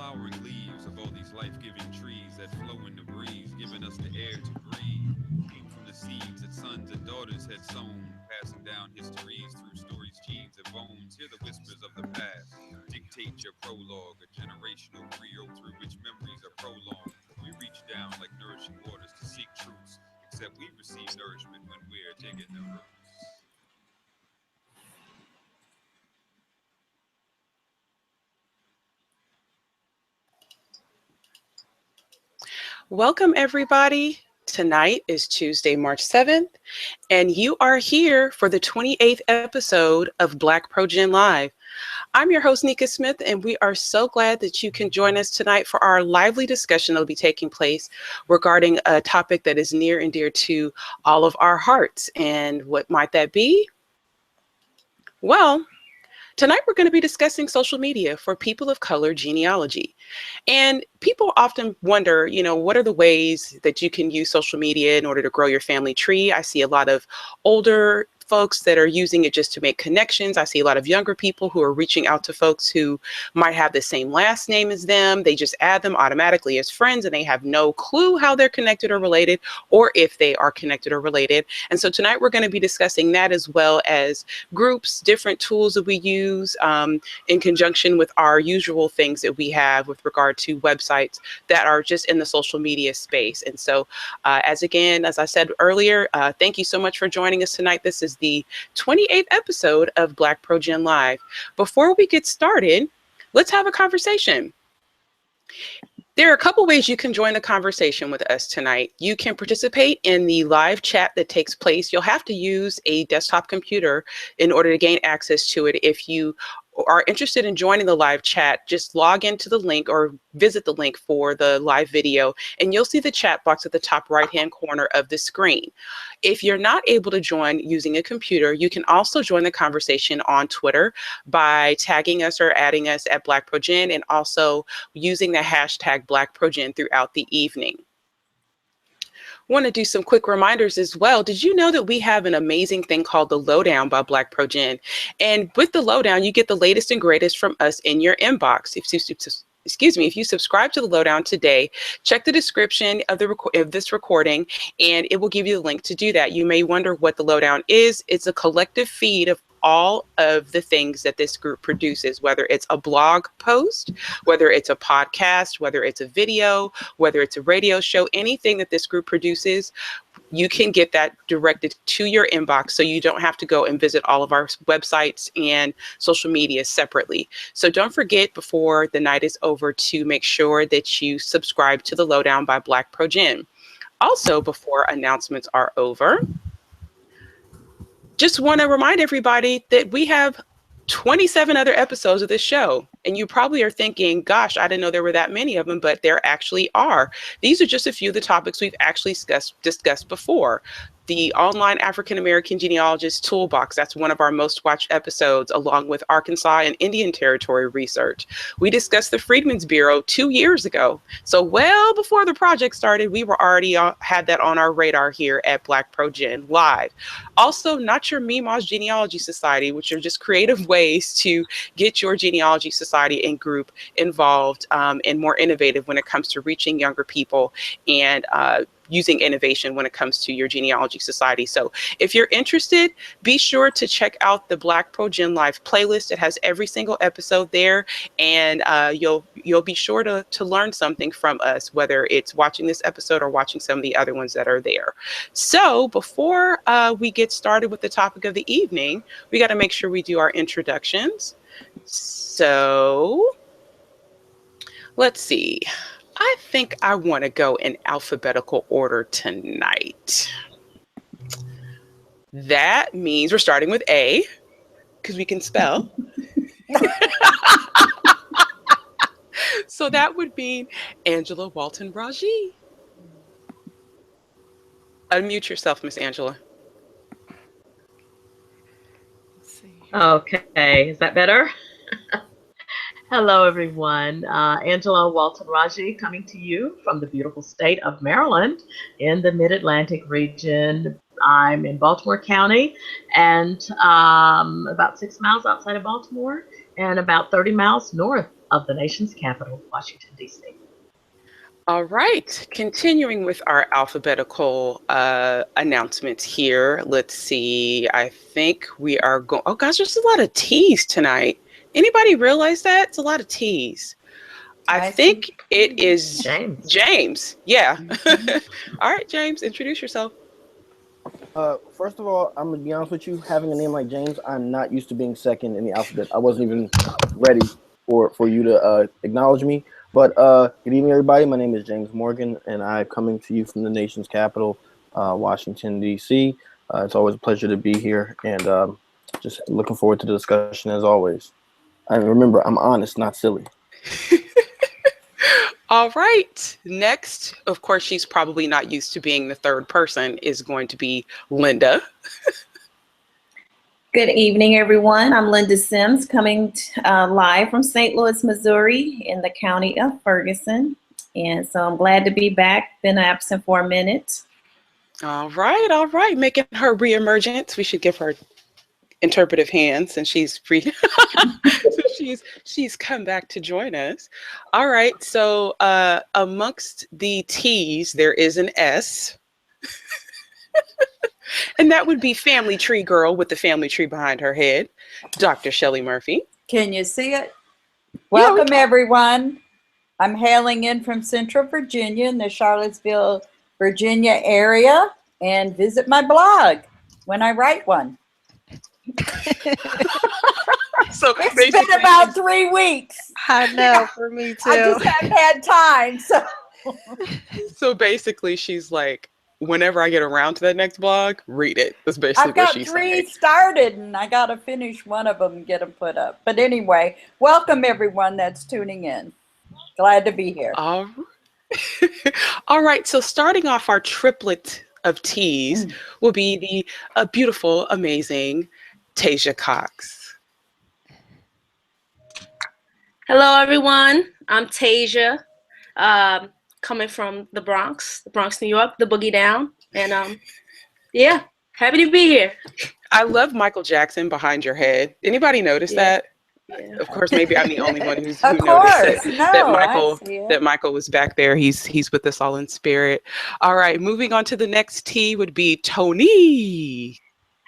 flowering leaves of all these life-giving trees that flow in the breeze, giving us the air to breathe, came from the seeds that sons and daughters had sown, passing down histories through stories, genes, and bones. Hear the whispers of the past, dictate your prologue, a generational trio through which memories are prolonged. We reach down like nourishing waters to seek truths, except we receive nourishment when we're digging the roots. Welcome, everybody. Tonight is Tuesday, March 7th, and you are here for the 28th episode of BlackProGen Live. I'm your host, Nika Smith, and we are so glad that you can join us tonight for our lively discussion that will be taking place regarding a topic that is near and dear to all of our hearts. And what might that be? Well, tonight we're going to be discussing social media for people of color genealogy. And people often wonder, what are the ways that you can use social media in order to grow your family tree? I see a lot of older folks that are using it just to make connections. I see a lot of younger people who are reaching out to folks who might have the same last name as them. They just add them automatically as friends and they have no clue how they're connected or related, or if they are connected or related. And so tonight we're going to be discussing that, as well as groups, different tools that we use in conjunction with our usual things that we have with regard to websites that are just in the social media space. And so as I said earlier, thank you so much for joining us tonight. This is the 28th episode of BlackProGen Live. Before we get started, let's have a conversation. There are a couple ways you can join the conversation with us tonight. You can participate in the live chat that takes place. You'll have to use a desktop computer in order to gain access to it. If you are interested in joining the live chat, just log into the link or visit the link for the live video, and you'll see the chat box at the top right-hand corner of the screen. If you're not able to join using a computer, you can also join the conversation on Twitter by tagging us or adding us at BlackProGen, and also using the hashtag BlackProGen throughout the evening. Want to do some quick reminders as well. Did you know that we have an amazing thing called the Lowdown by BlackProGen? And with the Lowdown, you get the latest and greatest from us in your inbox. If you subscribe to the Lowdown today, check the description of this recording, and it will give you the link to do that. You may wonder what the Lowdown is. It's a collective feed of all of the things that this group produces, whether it's a blog post, whether it's a podcast, whether it's a video, whether it's a radio show, anything that this group produces, you can get that directed to your inbox, so you don't have to go and visit all of our websites and social media separately. So don't forget before the night is over to make sure that you subscribe to the Lowdown by BlackProGen. Also, before announcements are over, just want to remind everybody that we have 27 other episodes of this show. And you probably are thinking, gosh, I didn't know there were that many of them, but there actually are. These are just a few of the topics we've actually discussed before. The Online African American Genealogist Toolbox, that's one of our most watched episodes, along with Arkansas and Indian Territory research. We discussed the Freedmen's Bureau 2 years ago. So well before the project started, we were already had that on our radar here at BlackProGen Live. Also, Not Your Meemaw's Genealogy Society, which are just creative ways to get your genealogy society and group involved and more innovative when it comes to reaching younger people and using innovation when it comes to your genealogy society. So if you're interested, be sure to check out the BlackProGen Live playlist. It has every single episode there, and you'll be sure to learn something from us, whether it's watching this episode or watching some of the other ones that are there. So before we get started with the topic of the evening, we got to make sure we do our introductions. So let's see. I think I want to go in alphabetical order tonight. That means we're starting with A, because we can spell. So that would mean Angela Walton Raji. Unmute yourself, Miss Angela. Let's see. Okay, is that better? Hello, everyone. Angela Walton Raji coming to you from the beautiful state of Maryland in the Mid-Atlantic region. I'm in Baltimore County and about 6 miles outside of Baltimore and about 30 miles north of the nation's capital, Washington, D.C. All right, continuing with our alphabetical announcements here. Let's see. I think we are going. Oh gosh, there's a lot of T's tonight. Anybody realize that? It's a lot of T's. I think it is James. James. Yeah. All right, James, introduce yourself. First of all, I'm gonna be honest with you. Having a name like James, I'm not used to being second in the alphabet. I wasn't even ready for you to acknowledge me. But good evening, everybody. My name is James Morgan, and I'm coming to you from the nation's capital, Washington, D.C. It's always a pleasure to be here, and just looking forward to the discussion as always. And remember, I'm honest, not silly. All right. Next, of course, she's probably not used to being the third person, is going to be Linda. Good evening, everyone. I'm Linda Sims, coming live from St. Louis, Missouri, in the county of Ferguson. And so I'm glad to be back. Been absent for a minute. All right. Making her reemergence. We should give her interpretive hands, and she's free. So she's come back to join us. All right. So amongst the T's, there is an S. And that would be Family Tree Girl with the family tree behind her head, Dr. Shelley Murphy. Can you see it? Welcome, everyone. I'm hailing in from Central Virginia in the Charlottesville, Virginia area, and visit my blog when I write one. So it's been about 3 weeks. I know, for me too. I just haven't had time. So basically, she's like, whenever I get around to that next blog, read it. That's basically I've got what she's 3 saying. started, and I got to finish one of them and get them put up. But anyway, welcome everyone that's tuning in. Glad to be here. All right. So starting off our triplet of T's will be the beautiful, amazing Tasia Cox. Hello, everyone. I'm Tasia, coming from the Bronx, New York, the Boogie Down. And yeah, happy to be here. I love Michael Jackson behind your head. Anybody notice that? Yeah. Of course, maybe I'm the only one who noticed that Michael was back there. He's with us all in spirit. All right, moving on to the next T would be Tony.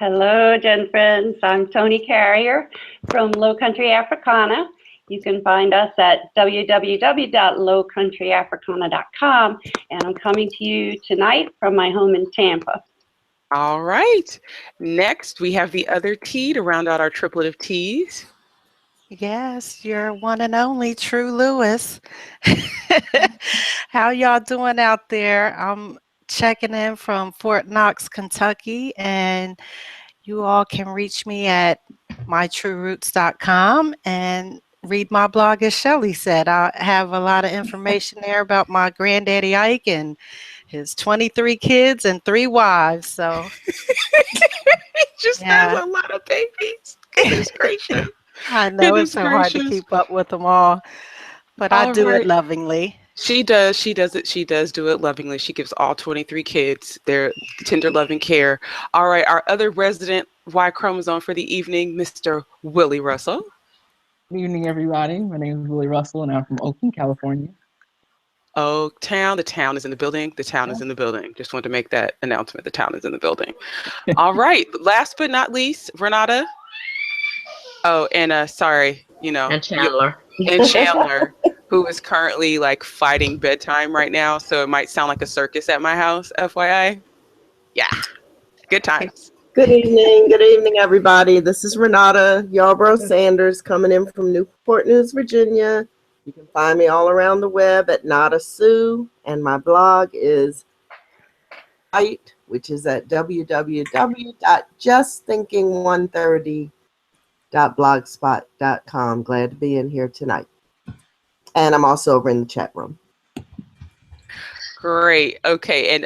Hello, Gen friends. I'm Tony Carrier from Low Country Africana. You can find us at www.lowcountryafricana.com, and I'm coming to you tonight from my home in Tampa. All right. Next, we have the other T to round out our triplet of T's. Yes, your one and only True Lewis. How y'all doing out there? I'm checking in from Fort Knox, Kentucky, and you all can reach me at mytrueroots.com and read my blog, as Shelley said. I have a lot of information there about my granddaddy Ike and his 23 kids and 3 wives. So just has a lot of babies. Goodness gracious. I know it's so hard to keep up with them all, but I do it lovingly. She does do it lovingly. She gives all 23 kids their tender loving care. All right, our other resident Y chromosome for the evening, Mr. Willie Russell. Good evening, everybody. My name is Willie Russell, and I'm from Oakland, California. Oaktown, the town is in the building. The town is in the building. Just wanted to make that announcement. The town is in the building. All right, last but not least, Renata. Oh, and sorry, and Chandler. And Chandler, who is currently like fighting bedtime right now, so it might sound like a circus at my house, FYI. Yeah, good times. Good evening, everybody. This is Renata Yarbrough Sanders coming in from Newport News, Virginia. You can find me all around the web at Nada Sue, and my blog is which is at www.justthinking130.blogspot.com. Glad to be in here tonight. And I'm also over in the chat room. Great. Okay.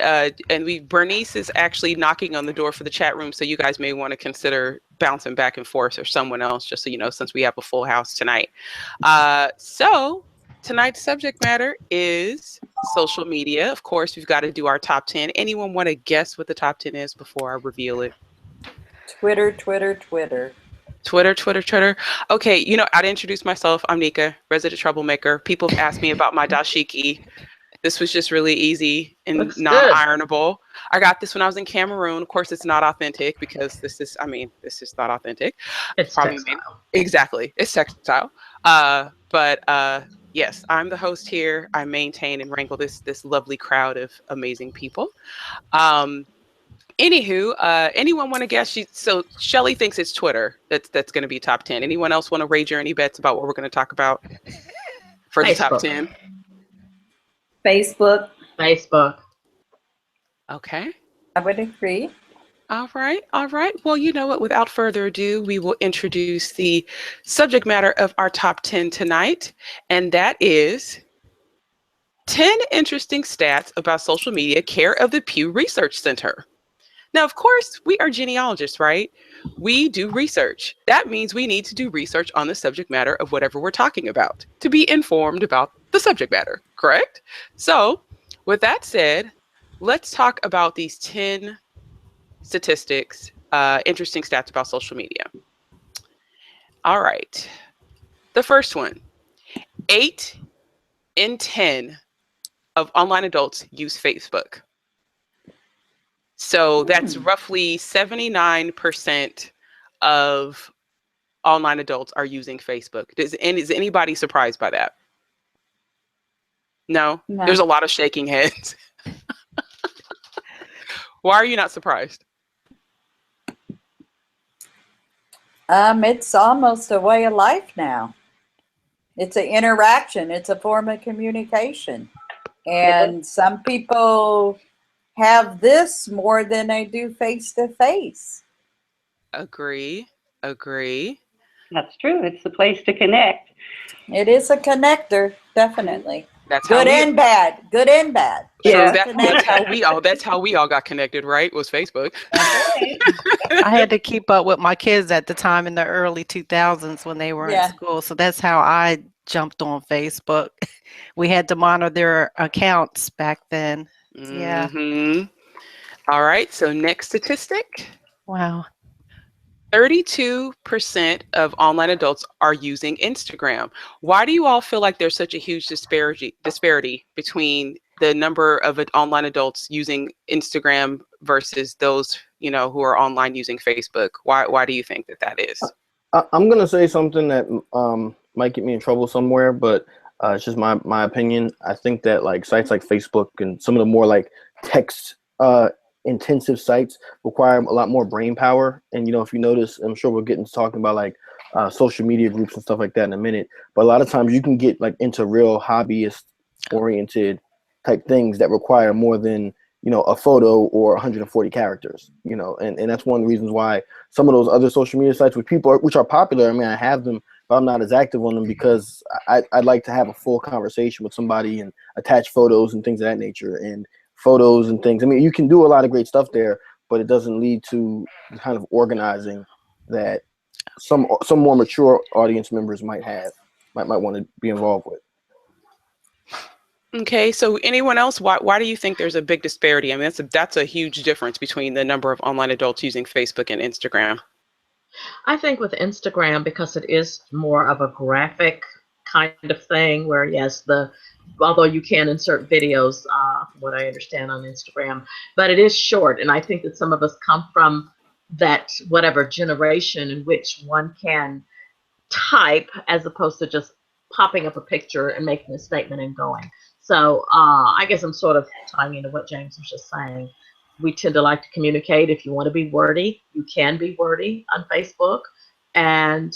And Bernice is actually knocking on the door for the chat room. So you guys may want to consider bouncing back and forth or someone else, just so you know, since we have a full house tonight. So tonight's subject matter is social media. Of course, we've got to do our top 10. Anyone want to guess what the top 10 is before I reveal it? Twitter. Twitter. Okay, you know, I'd introduce myself. I'm Nika, resident troublemaker. People have asked me about my dashiki. This was just really easy and Looks good. non-ironable. I got this when I was in Cameroon. Of course, it's not authentic because this is not authentic. It's Probably textile. Exactly. It's textile. But yes, I'm the host here. I maintain and wrangle this lovely crowd of amazing people. Anywho, anyone want to guess? So Shelly thinks it's Twitter. That's going to be top 10. Anyone else want to wager any bets about what we're going to talk about for the top 10? Facebook. Okay. I would agree. All right. Well, you know what? Without further ado, we will introduce the subject matter of our top 10 tonight, and that is 10 interesting stats about social media, care of the Pew Research Center. Now, of course, we are genealogists, right? We do research. That means we need to do research on the subject matter of whatever we're talking about to be informed about the subject matter, correct? So, with that said, let's talk about these 10 statistics, interesting stats about social media. All right. The first one, 8 in 10 of online adults use Facebook. So that's roughly 79% of online adults are using Facebook. Is anybody surprised by that? No? There's a lot of shaking heads. Why are you not surprised? It's almost a way of life now. It's an interaction. It's a form of communication. And some people have this more than they do face-to-face. Agree. That's true. It's the place to connect. It is a connector, definitely. That's good and bad. So Yeah. that's how we all got connected, right? Was Facebook. I had to keep up with my kids at the time in the early 2000s when they were in school. So that's how I jumped on Facebook. We had to monitor their accounts back then. Yeah. All right. So next statistic. Wow. 32% of online adults are using Instagram. Why do you all feel like there's such a huge disparity between the number of online adults using Instagram versus those, you know, who are online using Facebook? Why do you think that is? I'm gonna say something that might get me in trouble somewhere, but it's just my opinion. I think that like sites like Facebook and some of the more like text intensive sites require a lot more brain power. And you know, if you notice, I'm sure we'll get into talking about like social media groups and stuff like that in a minute. But a lot of times you can get like into real hobbyist oriented type things that require more than, you know, a photo or 140 characters, you know, and that's one of the reasons why some of those other social media sites which are popular, I mean, I have them, but I'm not as active on them because I'd like to have a full conversation with somebody and attach photos and things of that nature, and photos and things. I mean, you can do a lot of great stuff there, but it doesn't lead to the kind of organizing that some more mature audience members might want to be involved with. Okay, so anyone else? Why do you think there's a big disparity? I mean, that's a huge difference between the number of online adults using Facebook and Instagram. I think with Instagram, because it is more of a graphic kind of thing, where yes, although you can insert videos, from what I understand on Instagram, but it is short, and I think that some of us come from that whatever generation in which one can type as opposed to just popping up a picture and making a statement and going. So I guess I'm sort of tying into what James was just saying. We tend to like to communicate. If you want to be wordy, you can be wordy on Facebook. And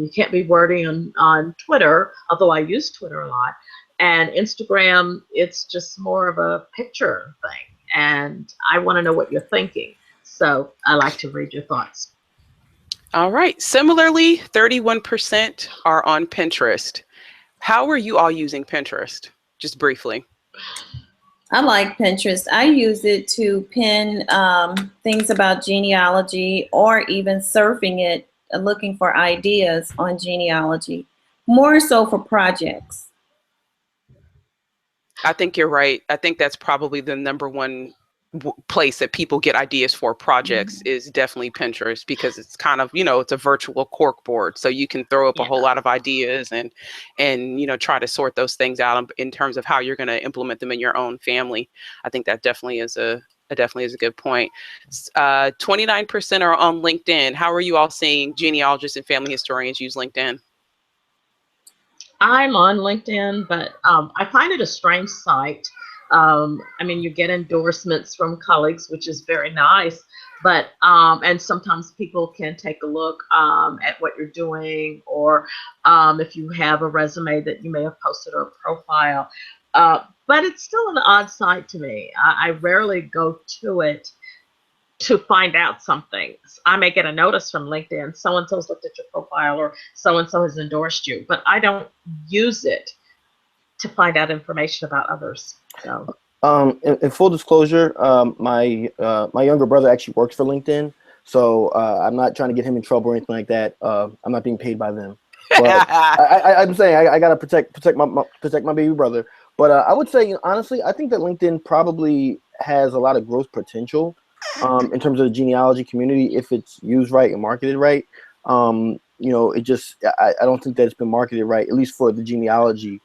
you can't be wordy on Twitter, although I use Twitter a lot. And Instagram, it's just more of a picture thing. And I want to know what you're thinking. So I like to read your thoughts. All right. Similarly, 31% are on Pinterest. How are you all using Pinterest? Just briefly. I like Pinterest. I use it to pin things about genealogy, or even surfing it, looking for ideas on genealogy, more so for projects. I think you're right. I think that's probably the number one place that people get ideas for projects is definitely Pinterest, because it's kind of, it's a virtual cork board. So you can throw up a whole lot of ideas and try to sort those things out in terms of how you're going to implement them in your own family. I think that definitely is a good point. 29% are on LinkedIn. How are you all seeing genealogists and family historians use LinkedIn? I'm on LinkedIn, but I find it a strange site. You get endorsements from colleagues, which is very nice, but and sometimes people can take a look at what you're doing, or if you have a resume that you may have posted, or a profile. But it's still an odd site to me. I rarely go to it to find out something. I may get a notice from LinkedIn, so-and-so's looked at your profile, or so-and-so has endorsed you, but I don't use it to find out information about others. So, in full disclosure, my younger brother actually works for LinkedIn, so I'm not trying to get him in trouble or anything like that. I'm not being paid by them. But I'm saying I gotta protect my baby brother. But I would say, honestly, I think that LinkedIn probably has a lot of growth potential in terms of the genealogy community if it's used right and marketed right. I don't think that it's been marketed right, at least for the genealogy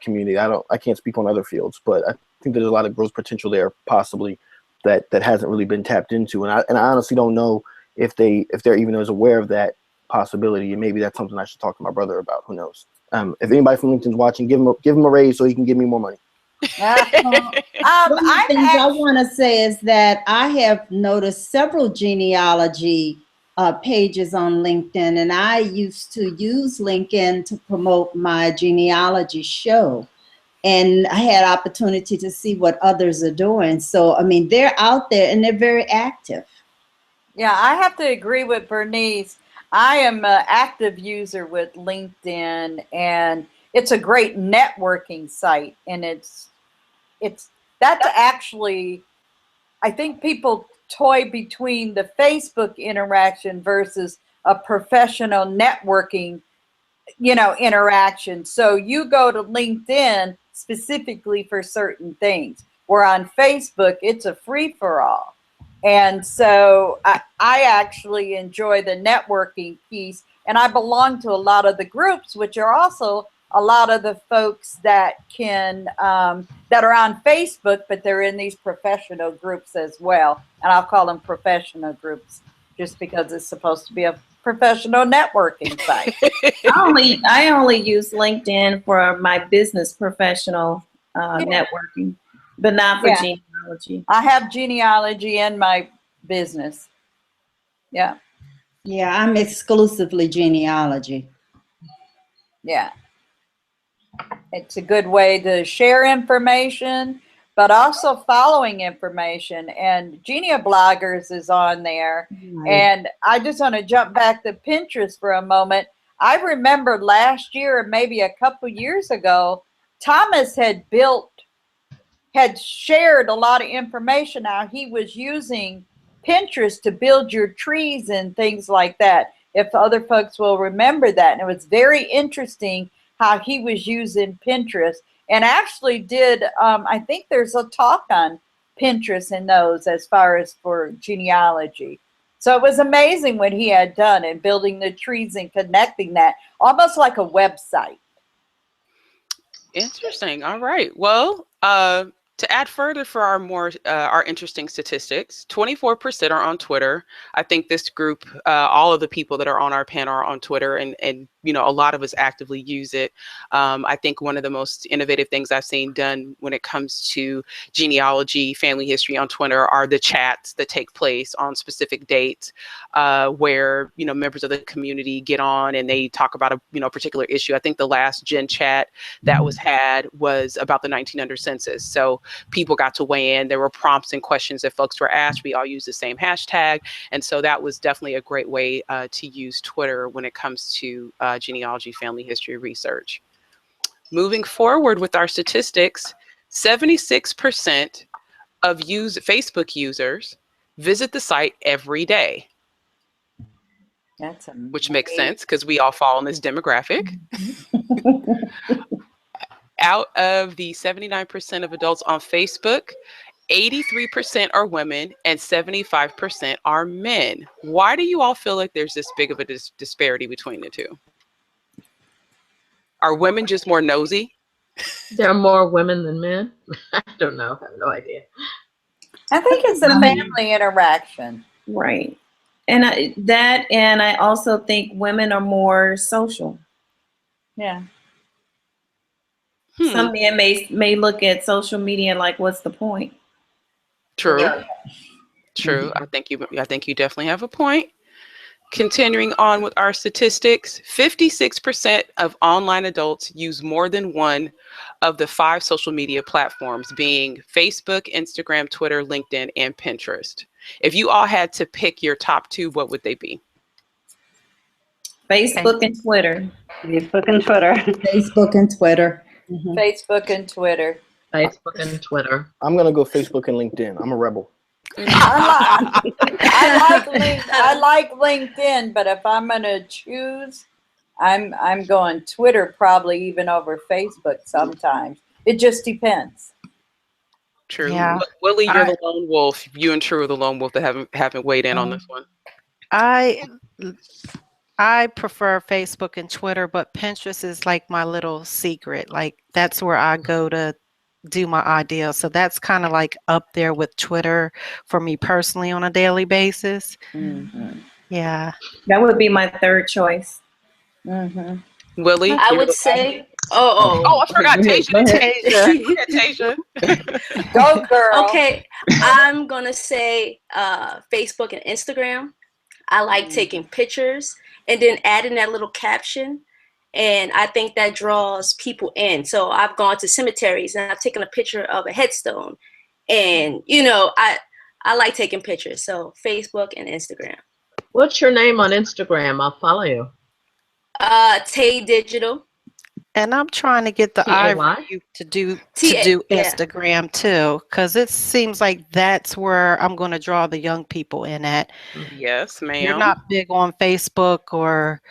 community. I can't speak on other fields, but I think there's a lot of growth potential there, possibly that hasn't really been tapped into. And I honestly don't know if they're even as aware of that possibility. And maybe that's something I should talk to my brother about. Who knows? If anybody from LinkedIn's watching, give him a raise so he can give me more money. One of the things I want to say is that I have noticed several genealogy pages on LinkedIn, and I used to use LinkedIn to promote my genealogy show, and I had opportunity to see what others are doing. So, they're out there and they're very active. Yeah, I have to agree with Bernice. I am an active user with LinkedIn, and it's a great networking site, and that's actually, I think people toy between the Facebook interaction versus a professional networking, interaction. So you go to LinkedIn specifically for certain things, where on Facebook, it's a free-for-all. And so I actually enjoy the networking piece, and I belong to a lot of the groups, which are also a lot of the folks that that are on Facebook, but they're in these professional groups as well. And I'll call them professional groups just because it's supposed to be a professional networking site. I only use LinkedIn for my business professional networking, but not for genealogy. I have genealogy in my business. Yeah. Yeah, I'm exclusively genealogy. Yeah. It's a good way to share information, but also following information. And Genia Bloggers is on there. And I just want to jump back to Pinterest for a moment. I remember last year, or maybe a couple years ago, Thomas had shared a lot of information how he was using Pinterest to build your trees and things like that, if other folks will remember that. And it was very interesting how he was using Pinterest, and actually did, I think there's a talk on Pinterest in those as far as for genealogy. So it was amazing what he had done in building the trees and connecting that, almost like a website. Interesting. All right. Well, to add further for our interesting statistics, 24% are on Twitter. I think this group, all of the people that are on our panel are on Twitter, and a lot of us actively use it. I think one of the most innovative things I've seen done when it comes to genealogy, family history on Twitter are the chats that take place on specific dates, where members of the community get on and they talk about a particular issue. I think the last Gen chat that was had was about the 1900 census. So people got to weigh in. There were prompts and questions that folks were asked. We all used the same hashtag. And so that was definitely a great way to use Twitter when it comes to genealogy family history research. Moving forward with our statistics, 76% of Facebook users visit the site every day. That's amazing. Which makes sense because we all fall in this demographic. Out of the 79% of adults on Facebook, 83% are women and 75% are men. Why do you all feel like there's this big of a disparity between the two? Are women just more nosy? There are more women than men. I don't know. I have no idea. I think it's a family interaction. Right. And I also think women are more social. Yeah. Some men may look at social media like, what's the point? True. True. I think you definitely have a point. Continuing on with our statistics, 56% of online adults use more than one of the 5 social media platforms, being Facebook, Instagram, Twitter, LinkedIn, and Pinterest. If you all had to pick your top 2, what would they be? Facebook and Twitter. Facebook and Twitter. Facebook and Twitter. Facebook and Twitter. Facebook and Twitter. I'm gonna go Facebook and LinkedIn. I'm a rebel. I like LinkedIn, but if I'm gonna choose, I'm going Twitter probably even over Facebook sometimes. It just depends. True. Yeah. Willie, you're the lone wolf. You and True are the lone wolf that haven't weighed in on this one. I prefer Facebook and Twitter, but Pinterest is like my little secret. Like that's where I go to do my ideas. So that's kind of like up there with Twitter for me personally on a daily basis. Yeah. That would be my third choice. Willie? I would say, I forgot Tasia. Tasia. Go, girl. Okay, I'm going to say Facebook and Instagram. I like taking pictures and then adding that little caption. And I think that draws people in. So I've gone to cemeteries and I've taken a picture of a headstone. And, I like taking pictures. So Facebook and Instagram. What's your name on Instagram? I'll follow you. Tay Digital. And I'm trying to get the Ivory to do Instagram too, because it seems like that's where I'm going to draw the young people in at. Yes, ma'am. They're not big on Facebook or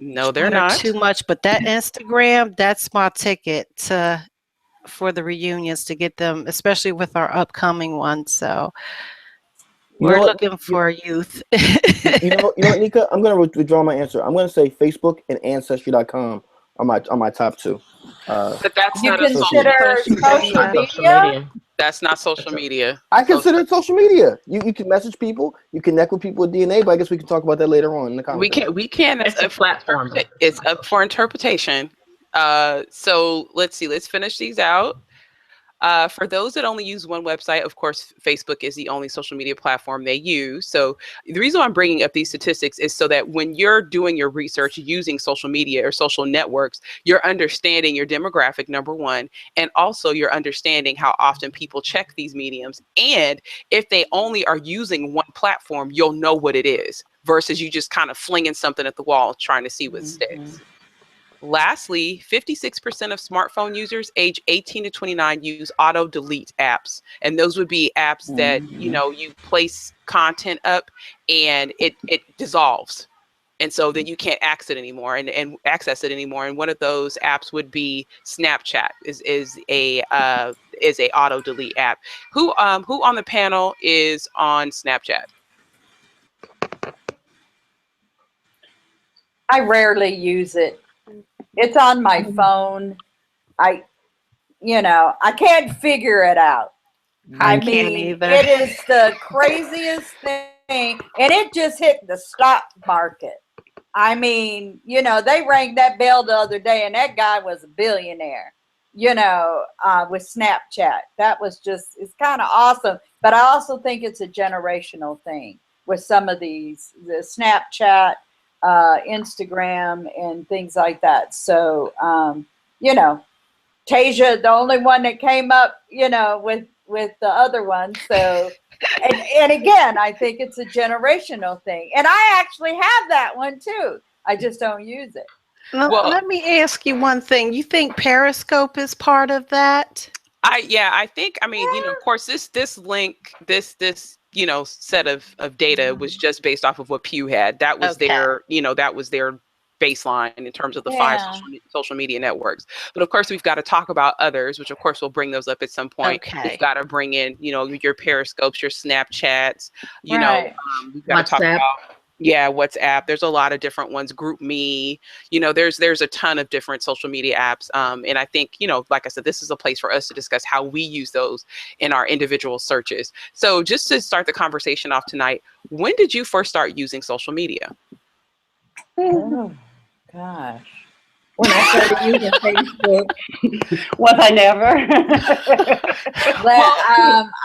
no, they're Twitter not too much, but that Instagram, that's my ticket for the reunions to get them, especially with our upcoming one. So we're looking for youth. you know what, Nika? I'm going to withdraw my answer. I'm going to say Facebook and Ancestry.com are my top 2. But that's You not consider social media? That's not social media. I consider it social media. You can message people, you connect with people with DNA, but I guess we can talk about that later on in the conversation. We can. It's a platform. It's up for interpretation. So let's see. Let's finish these out. For those that only use one website, of course, Facebook is the only social media platform they use. So the reason why I'm bringing up these statistics is so that when you're doing your research using social media or social networks, you're understanding your demographic, number one, and also you're understanding how often people check these mediums. And if they only are using one platform, you'll know what it is versus you just kind of flinging something at the wall trying to see what sticks. Lastly, 56% of smartphone users age 18 to 29 use auto delete apps. And those would be apps that, you place content up and it dissolves. And so then you can't access it anymore and access it anymore. And one of those apps would be Snapchat is a auto delete app. Who on the panel is on Snapchat? I rarely use it. It's on my phone. I can't figure it out. I can't either. It is the craziest thing. And it just hit the stock market. I mean, they rang that bell the other day and that guy was a billionaire, with Snapchat. That was it's kind of awesome. But I also think it's a generational thing with some of the Snapchat, Instagram and things like that. So, Tasia, the only one that came up, with the other one. So, and again, I think it's a generational thing. And I actually have that one too. I just don't use it. Well, let me ask you one thing. You think Periscope is part of that? I think, of course, this link, this set of data was just based off of what Pew had. That was their baseline in terms of the five social media networks. But of course, we've got to talk about others, which of course we'll bring those up at some point. Okay. We've got to bring in, your Periscopes, your Snapchats, Right. we've got to talk WhatsApp. about WhatsApp. There's a lot of different ones. GroupMe. There's a ton of different social media apps. And I think, like I said, this is a place for us to discuss how we use those in our individual searches. So just to start the conversation off tonight, when did you first start using social media? Oh, gosh. When I started using Facebook. Was I never?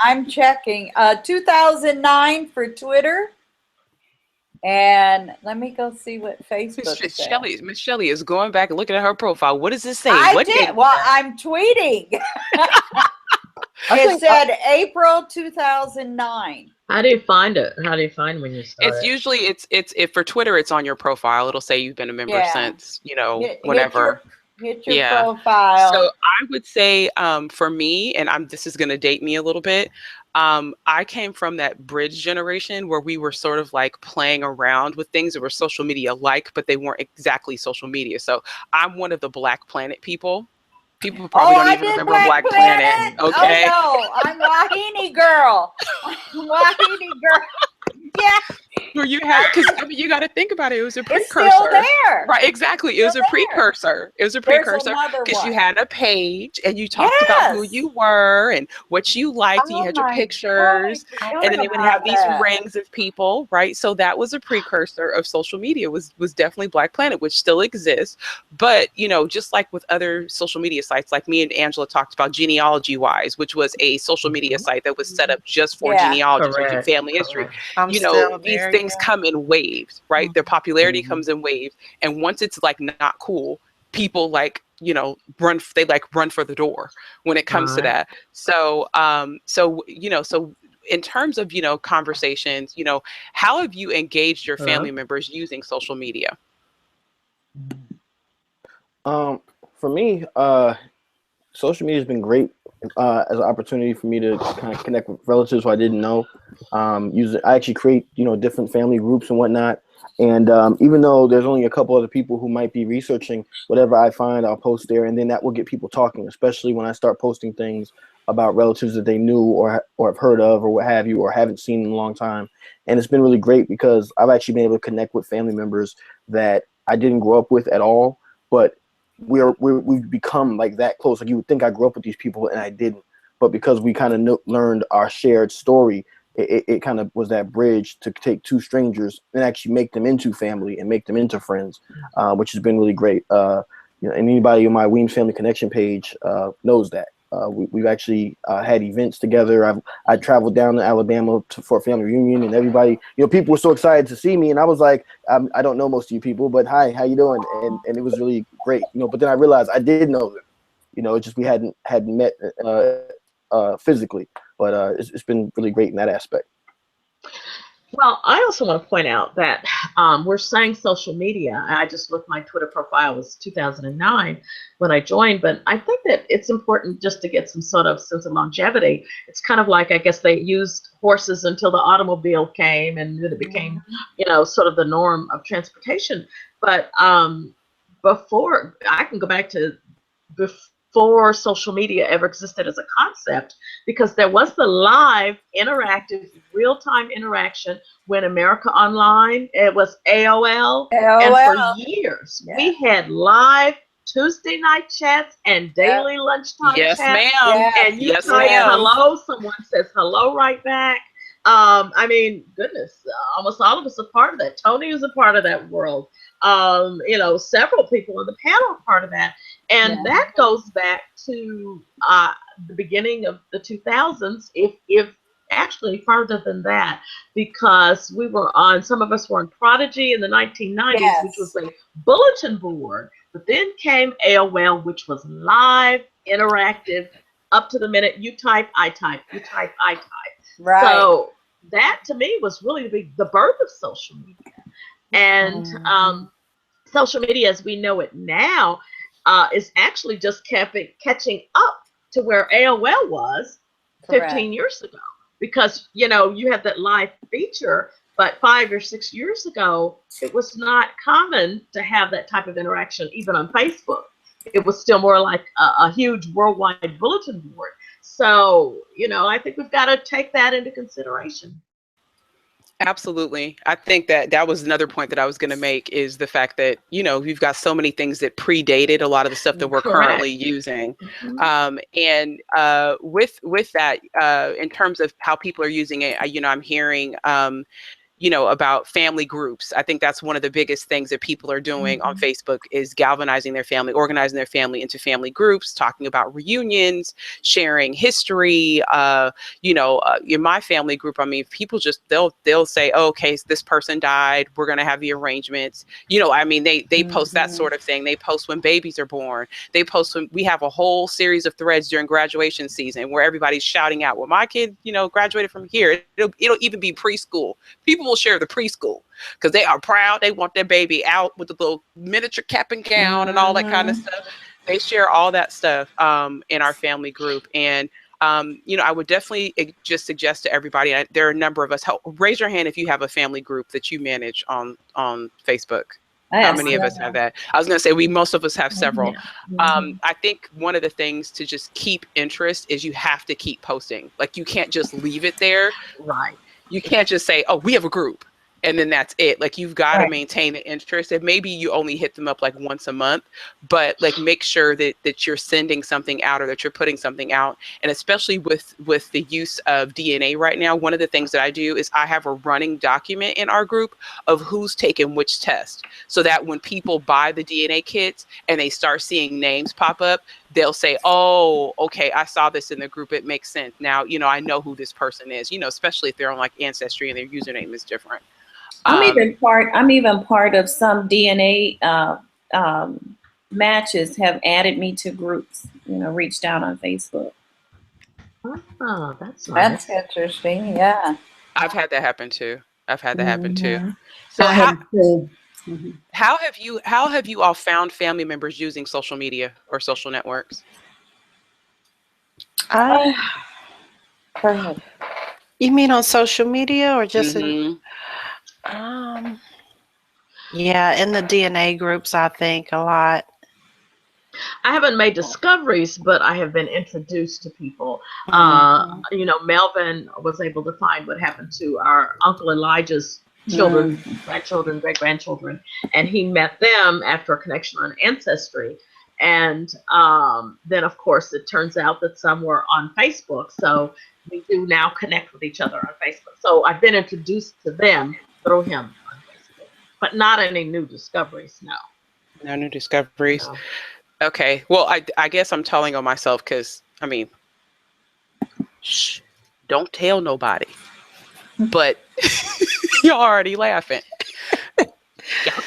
I'm checking. 2009 for Twitter. And let me go see what Facebook says. Miss Shelley is going back and looking at her profile. What does it say? I did. Well, I'm tweeting. It said April 2009. How do you find it? How do you find when you start? It's usually if for Twitter it's on your profile. It'll say you've been a member since whenever. Hit your profile. So I would say for me, and this is going to date me a little bit. I came from that bridge generation where we were sort of like playing around with things that were social media like, but they weren't exactly social media. So I'm one of the Black Planet people. People probably don't even remember Black Planet. Okay. Oh no, I'm Wahini girl. Wahini girl. Yeah. Where you had, because you got to think about it. It was a precursor. It's still there. Right, exactly. It was a precursor. It was a precursor because you had a page and you talked about who you were and what you liked, and you had your pictures, and then they would have these rings of people, right? So that was a precursor of social media. Was definitely Black Planet, which still exists. But just like with other social media sites, like me and Angela talked about Genealogy Wise, which was a social media site that was set up just for genealogy, so family history. These things come in waves, right? Their popularity comes in waves, and once it's like not cool, people run for the door when it comes to that. So so in terms of conversations, how have you engaged your family members using social media? For me, social media has been great as an opportunity for me to kind of connect with relatives who I didn't know. I actually create, different family groups and whatnot. And even though there's only a couple other people who might be researching whatever I find, I'll post there, and then that will get people talking, especially when I start posting things about relatives that they knew or have heard of or what have you, or haven't seen in a long time. And it's been really great because I've actually been able to connect with family members that I didn't grow up with at all, but we've become like that close. Like you would think I grew up with these people and I didn't, but because we kind of learned our shared story, it kind of was that bridge to take two strangers and actually make them into family and make them into friends, which has been really great. And anybody on my Weems Family Connection page knows that. We've actually had events together. I traveled down to Alabama for a family reunion, and everybody, people were so excited to see me, and I was like, I don't know most of you people, but hi, how you doing? And it was really great, But then I realized I did know them, it's just we hadn't met physically, but it's been really great in that aspect. Well, I also want to point out that we're saying social media. I just looked, my Twitter profile was 2009 when I joined, but I think that it's important just to get some sort of sense of longevity. It's kind of like, I guess they used horses until the automobile came, and then it became, sort of the norm of transportation. But before, I can go back to before social media ever existed as a concept, because there was the live, interactive, real-time interaction when America Online, it was AOL. And for years, we had live Tuesday night chats and daily lunchtime chats. Ma'am. And you type hello, someone says hello right back. I mean, goodness, almost all of us are part of that. Tony is a part of that world. Several people on the panel are part of that. And that goes back to the beginning of the 2000s, if actually further than that, because some of us were on Prodigy in the 1990s, which was a bulletin board. But then came AOL, which was live, interactive, up to the minute. You type, I type. You type, I type. Right. So that to me was really the birth of social media. And social media as we know it now is actually just catching up to where AOL was 15 years ago. Because, you have that live feature But 5 or 6 years ago, it was not common to have that type of interaction, even on Facebook. It was still more like a huge worldwide bulletin board. So, I think we've got to take that into consideration. Absolutely. I think that was another point that I was going to make, is the fact that, we've got so many things that predated a lot of the stuff that we're currently using. And with that, in terms of how people are using it, I'm hearing, about family groups. I think that's one of the biggest things that people are doing on Facebook, is galvanizing their family, organizing their family into family groups, talking about reunions, sharing history. In my family group, I mean, people just, they'll say, oh, okay, so this person died, we're going to have the arrangements. They post that sort of thing. They post when babies are born. They post when we have a whole series of threads during graduation season where everybody's shouting out, well, my kid, graduated from here. It'll even be preschool. People will share the preschool because they are proud. They want their baby out with the little miniature cap and gown and all that kind of stuff. They share all that stuff in our family group. And, I would definitely just suggest to everybody, there are a number of us, raise your hand if you have a family group that you manage on Facebook. How many of us have that? I was going to say, most of us have several. I think one of the things to just keep interest is you have to keep posting. Like, you can't just leave it there. Right. You can't just say, oh, we have a group, and then that's it. Like, you've got to maintain the interest. And maybe you only hit them up like once a month, but like, make sure that you're sending something out, or that you're putting something out. And especially with the use of DNA right now, one of the things that I do is I have a running document in our group of who's taken which test, so that when people buy the DNA kits and they start seeing names pop up, they'll say, oh, okay, I saw this in the group. It makes sense. Now, I know who this person is, especially if they're on like Ancestry and their username is different. I'm even part of some DNA matches have added me to groups, reached out on Facebook. Oh, that's nice. That's interesting. Yeah. I've had that happen too. Mm-hmm. So How how have you all found family members using social media or social networks? Go ahead. You mean on social media or just yeah, in the DNA groups, I think a lot. I haven't made discoveries, but I have been introduced to people. Melvin was able to find what happened to our Uncle Elijah's children, grandchildren, great-grandchildren, and he met them after a connection on Ancestry. And then, of course, it turns out that some were on Facebook, so we do now connect with each other on Facebook. So I've been introduced to them through him on Facebook, but not any new discoveries, no. No new discoveries. No. Okay. Well, I guess I'm telling on myself because, shh, don't tell nobody. But you're already laughing.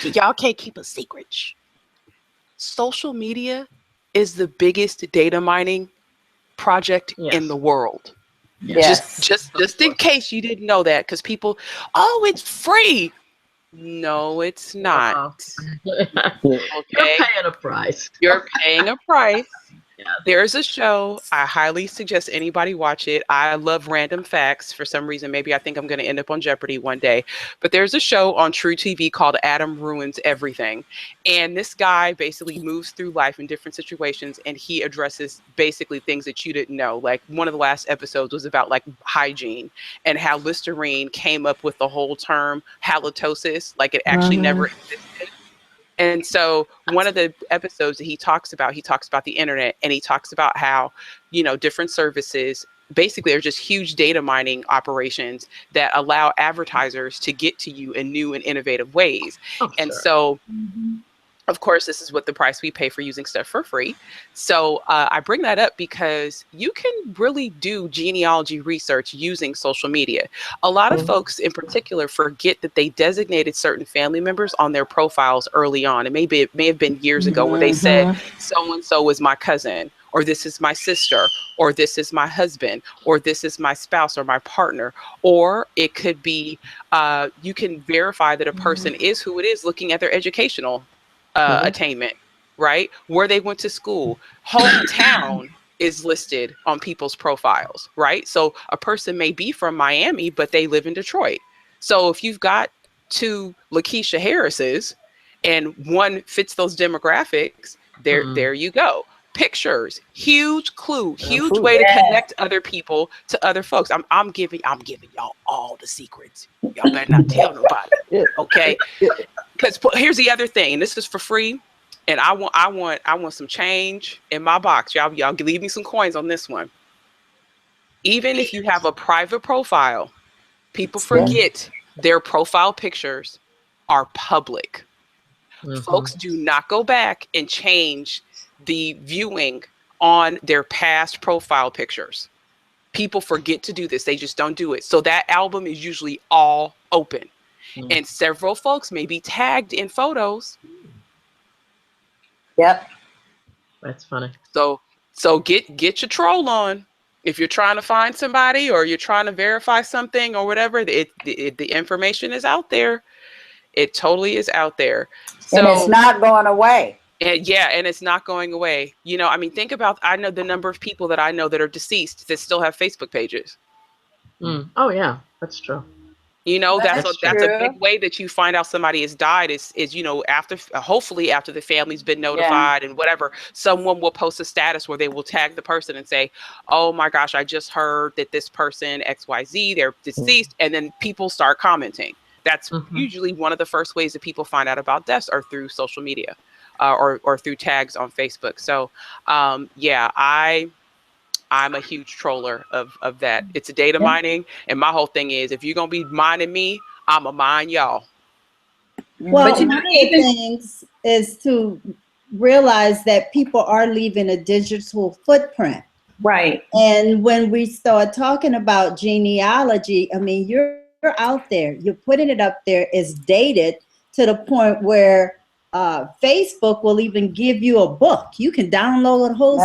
Y'all can't keep a secret. Social media is the biggest data mining project in the world. Yes. Just in case you didn't know that, because people, oh, it's free. No, it's not. You're paying a price. You're paying a price. Yeah. There's a show. I highly suggest anybody watch it. I love random facts for some reason. Maybe I think I'm going to end up on Jeopardy one day. But there's a show on True TV called Adam Ruins Everything. And this guy basically moves through life in different situations, and he addresses basically things that you didn't know. Like, one of the last episodes was about like hygiene and how Listerine came up with the whole term halitosis. Like, it actually never existed. And so one of the episodes that he talks about the internet, and he talks about how, different services basically are just huge data mining operations that allow advertisers to get to you in new and innovative ways. So, of course, this is what the price we pay for using stuff for free. So I bring that up because you can really do genealogy research using social media. A lot of folks in particular forget that they designated certain family members on their profiles early on. And maybe it may have been years ago where they said, so-and-so is my cousin, or this is my sister, or this is my husband, or this is my spouse or my partner. Or it could be, you can verify that a person is who it is looking at their educational attainment, right? Where they went to school, hometown is listed on people's profiles, right? So a person may be from Miami, but they live in Detroit, So if you've got two Lakeisha Harrises and one fits those demographics, there you go. Pictures, huge clue, huge way to connect other people to other folks. I'm giving y'all all the secrets. Y'all better not tell nobody. Okay? Because here's the other thing, and this is for free. And I want some change in my box. Y'all leave me some coins on this one. Even if you have a private profile, people forget their profile pictures are public. Folks do not go back and change the viewing on their past profile pictures. People forget to do this. They just don't do it. So that album is usually all open. And several folks may be tagged in photos. Yep. That's funny. So get your troll on. If you're trying to find somebody or you're trying to verify something or whatever, the information is out there. It totally is out there. So, and it's not going away. And it's not going away. You know, I mean, think about, I know the number of people that I know that are deceased that still have Facebook pages. Oh yeah, that's true. You know, that's a big way that you find out somebody has died is, you know, hopefully after the family's been notified and whatever, someone will post a status where they will tag the person and say, oh my gosh, I just heard that this person XYZ, they're deceased. And then people start commenting. That's usually one of the first ways that people find out about deaths are through social media or through tags on Facebook. So I'm a huge troller of that. It's a data mining. And my whole thing is, if you're going to be mining me, I'm going to mine y'all. Well, one of the things is to realize that people are leaving a digital footprint. Right. And when we start talking about genealogy, I mean, you're out there, you're putting it up there, it's dated to the point where Facebook will even give you a book. You can download a whole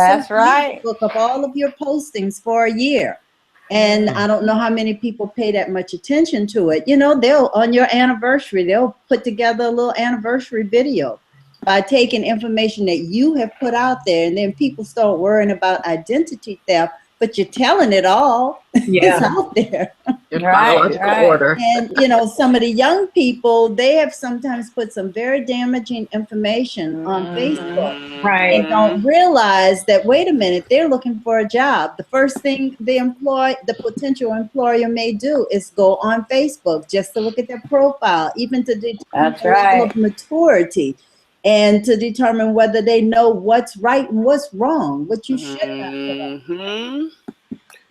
book of all of your postings for a year. And I don't know how many people pay that much attention to it. You know, they'll, on your anniversary, they'll put together a little anniversary video by taking information that you have put out there. And then people start worrying about identity theft, but you're telling it all. It's out there. Order. And, you know, some of the young people, they have sometimes put some very damaging information on Facebook. Right. And don't realize that, wait a minute, they're looking for a job. The first thing the potential employer may do is go on Facebook just to look at their profile, even to determine the level of maturity and to determine whether they know what's right and what's wrong, what you should not put up.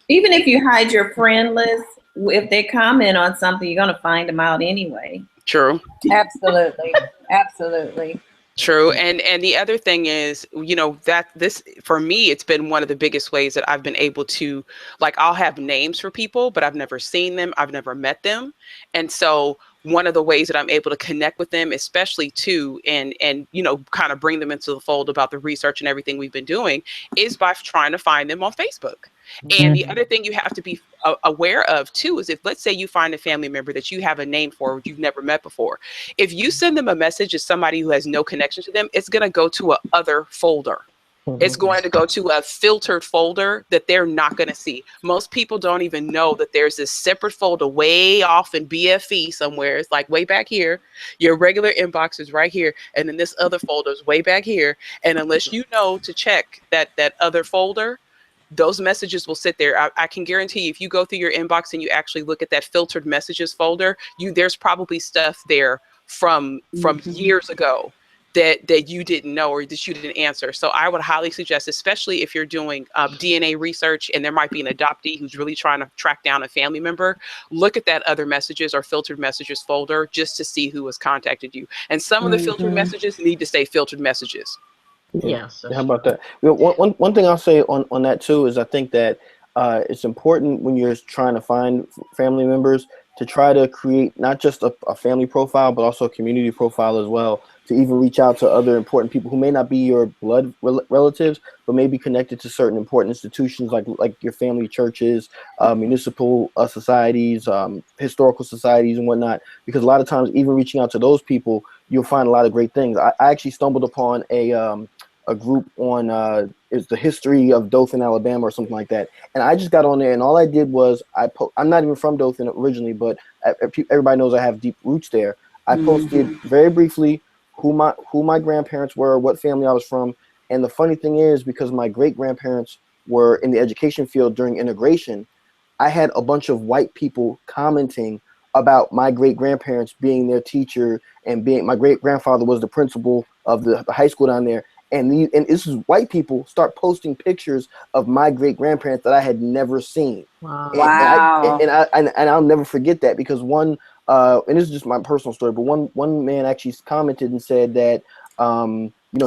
Even if you hide your friend list, if they comment on something, you're going to find them out anyway. True. Absolutely. Absolutely. True. And the other thing is, you know, that this, for me, it's been one of the biggest ways that I've been able to, like, I'll have names for people, but I've never seen them. I've never met them. And so one of the ways that I'm able to connect with them, especially too, and you know, kind of bring them into the fold about the research and everything we've been doing, is by trying to find them on Facebook. And the other thing you have to be aware of too is, if let's say you find a family member that you have a name for you've never met before, if you send them a message as somebody who has no connection to them, it's going to go to a other folder. It's going to go to a filtered folder that they're not going to see. Most people don't even know that there's this separate folder way off in BFE somewhere. It's like way back here. Your regular inbox is right here. And then this other folder is way back here. And unless you know to check that other folder, those messages will sit there. I can guarantee you, if you go through your inbox and you actually look at that filtered messages folder, there's probably stuff there from years ago that you didn't know or that you didn't answer. So I would highly suggest, especially if you're doing DNA research and there might be an adoptee who's really trying to track down a family member, look at that other messages or filtered messages folder just to see who has contacted you. And some of the filtered messages need to stay filtered messages. Yes. How about that? One thing I'll say on that too is I think that it's important when you're trying to find family members to try to create not just a family profile, but also a community profile as well, to even reach out to other important people who may not be your blood relatives, but may be connected to certain important institutions like your family churches, municipal societies, historical societies and whatnot. Because a lot of times, even reaching out to those people, you'll find a lot of great things. I actually stumbled upon a group on it's the history of Dothan, Alabama or something like that. And I just got on there and all I did was I'm not even from Dothan originally, but everybody knows I have deep roots there. I posted very briefly who my grandparents were, what family I was from. And the funny thing is, because my great grandparents were in the education field during integration, I had a bunch of white people commenting about my great grandparents being their teacher and being my great grandfather was the principal of the high school down there. And this is white people start posting pictures of my great grandparents that I had never seen. Wow. And I'll never forget that, because one and this is just my personal story, but one man actually commented and said that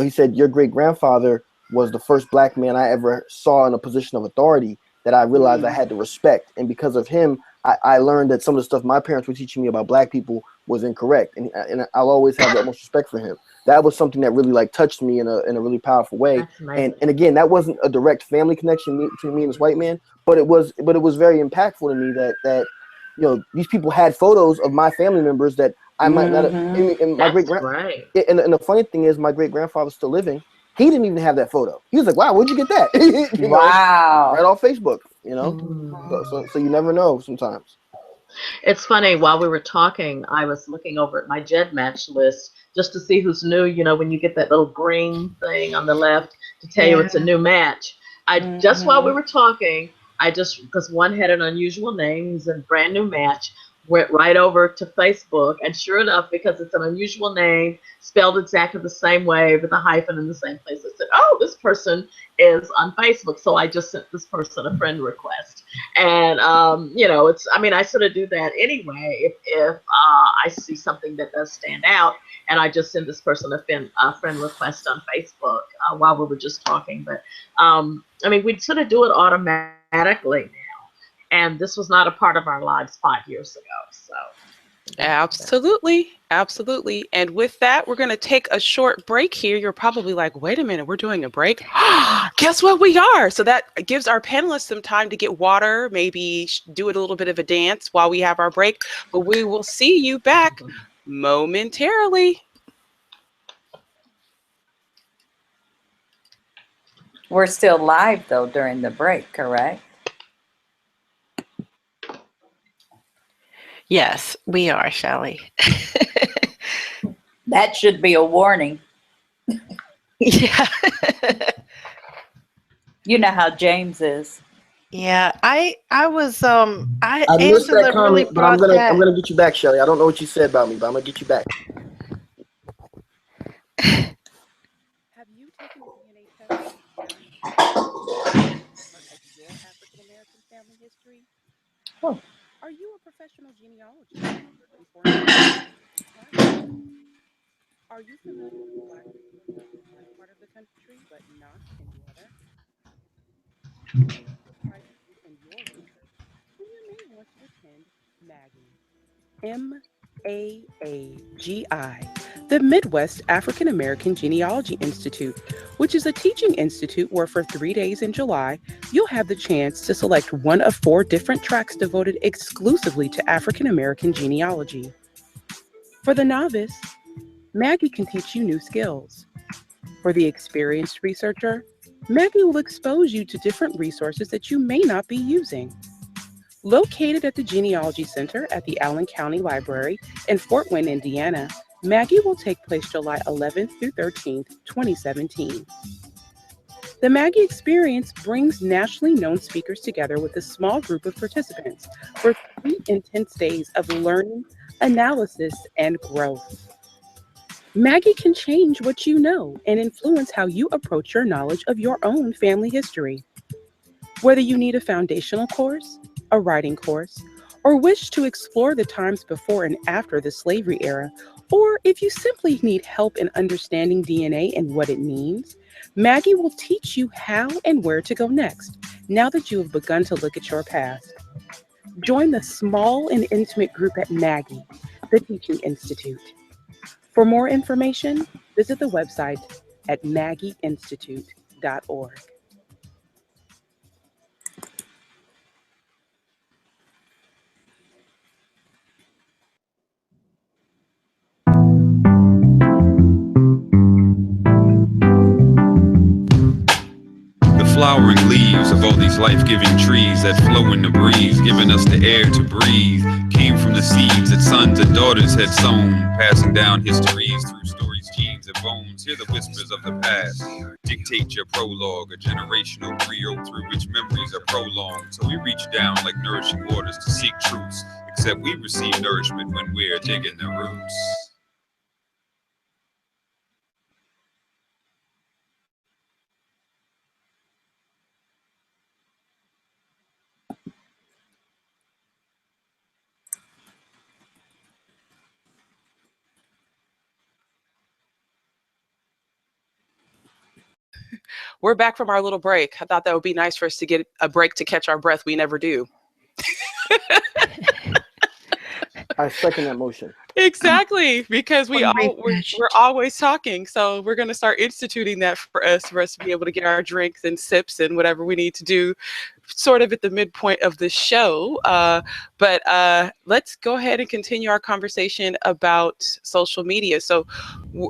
he said your great grandfather was the first black man I ever saw in a position of authority that I realized I had to respect, and because of him, I learned that some of the stuff my parents were teaching me about black people was incorrect, and I'll always have the utmost respect for him. That was something that really like touched me in a really powerful way. And again, that wasn't a direct family connection between me and this white man, but it was very impactful to me that these people had photos of my family members that I might not have. And my great and the funny thing is, my great grandfather's still living. He didn't even have that photo. He was like, "Wow, where'd you get that?" Wow. Right off Facebook. So you never know sometimes. It's funny, while we were talking, I was looking over at my Jed Match list just to see who's new. When you get that little green thing on the left to tell you it's a new match. Just while we were talking, because one had an unusual name, he's a brand new match, went right over to Facebook, and sure enough, because it's an unusual name, spelled exactly the same way with a hyphen in the same place, I said, oh, this person is on Facebook. So I just sent this person a friend request. And, I sort of do that anyway. If I see something that does stand out, and I just send this person a friend request on Facebook while we were just talking. But, we sort of do it automatically now. And this was not a part of our lives 5 years ago. So, absolutely. And with that, we're going to take a short break here. You're probably like, wait a minute, we're doing a break? Guess what we are? So that gives our panelists some time to get water, maybe do a little bit of a dance while we have our break. But we will see you back momentarily. We're still live, though, during the break, correct? Yes, we are, Shelley. That should be a warning. Yeah. You know how James is. Yeah, I was I missed that comment, but I'm gonna get you back, Shelley. I don't know what you said about me, but I'm gonna get you back. Have you taken a DNA test of your African American family history? Oh. Are you a professional genealogist? Are you familiar with Black people in one part of the country but not in the other? In your research, then you may want to attend MAGI. MAAGI, the Midwest African American Genealogy Institute, which is a teaching institute where for 3 days in July, you'll have the chance to select one of 4 different tracks devoted exclusively to African American genealogy. For the novice, MAGI can teach you new skills. For the experienced researcher, MAGI will expose you to different resources that you may not be using. Located at the Genealogy Center at the Allen County Library in Fort Wayne, Indiana, MAGI will take place July 11th through 13th, 2017. The MAGI experience brings nationally known speakers together with a small group of participants for 3 intense days of learning, analysis, and growth. MAGI can change what you know and influence how you approach your knowledge of your own family history. Whether you need a foundational course, a writing course, or wish to explore the times before and after the slavery era, or if you simply need help in understanding DNA and what it means, MAGI will teach you how and where to go next, now that you have begun to look at your past. Join the small and intimate group at MAGI, the Teaching Institute. For more information, visit the website at magiinstitute.org. The flowering leaves of all these life-giving trees that flow in the breeze, giving us the air to breathe, came from the seeds that sons and daughters had sown, passing down histories through stories, genes, and bones. Hear the whispers of the past, dictate your prologue, a generational griot through which memories are prolonged. So we reach down like nourishing waters to seek truths, except we receive nourishment when we're digging the roots. We're back from our little break. I thought that would be nice for us to get a break to catch our breath. We never do. I second that motion. Exactly, because we're always talking. So we're going to start instituting that for us to be able to get our drinks and sips and whatever we need to do sort of at the midpoint of the show. But let's go ahead and continue our conversation about social media. So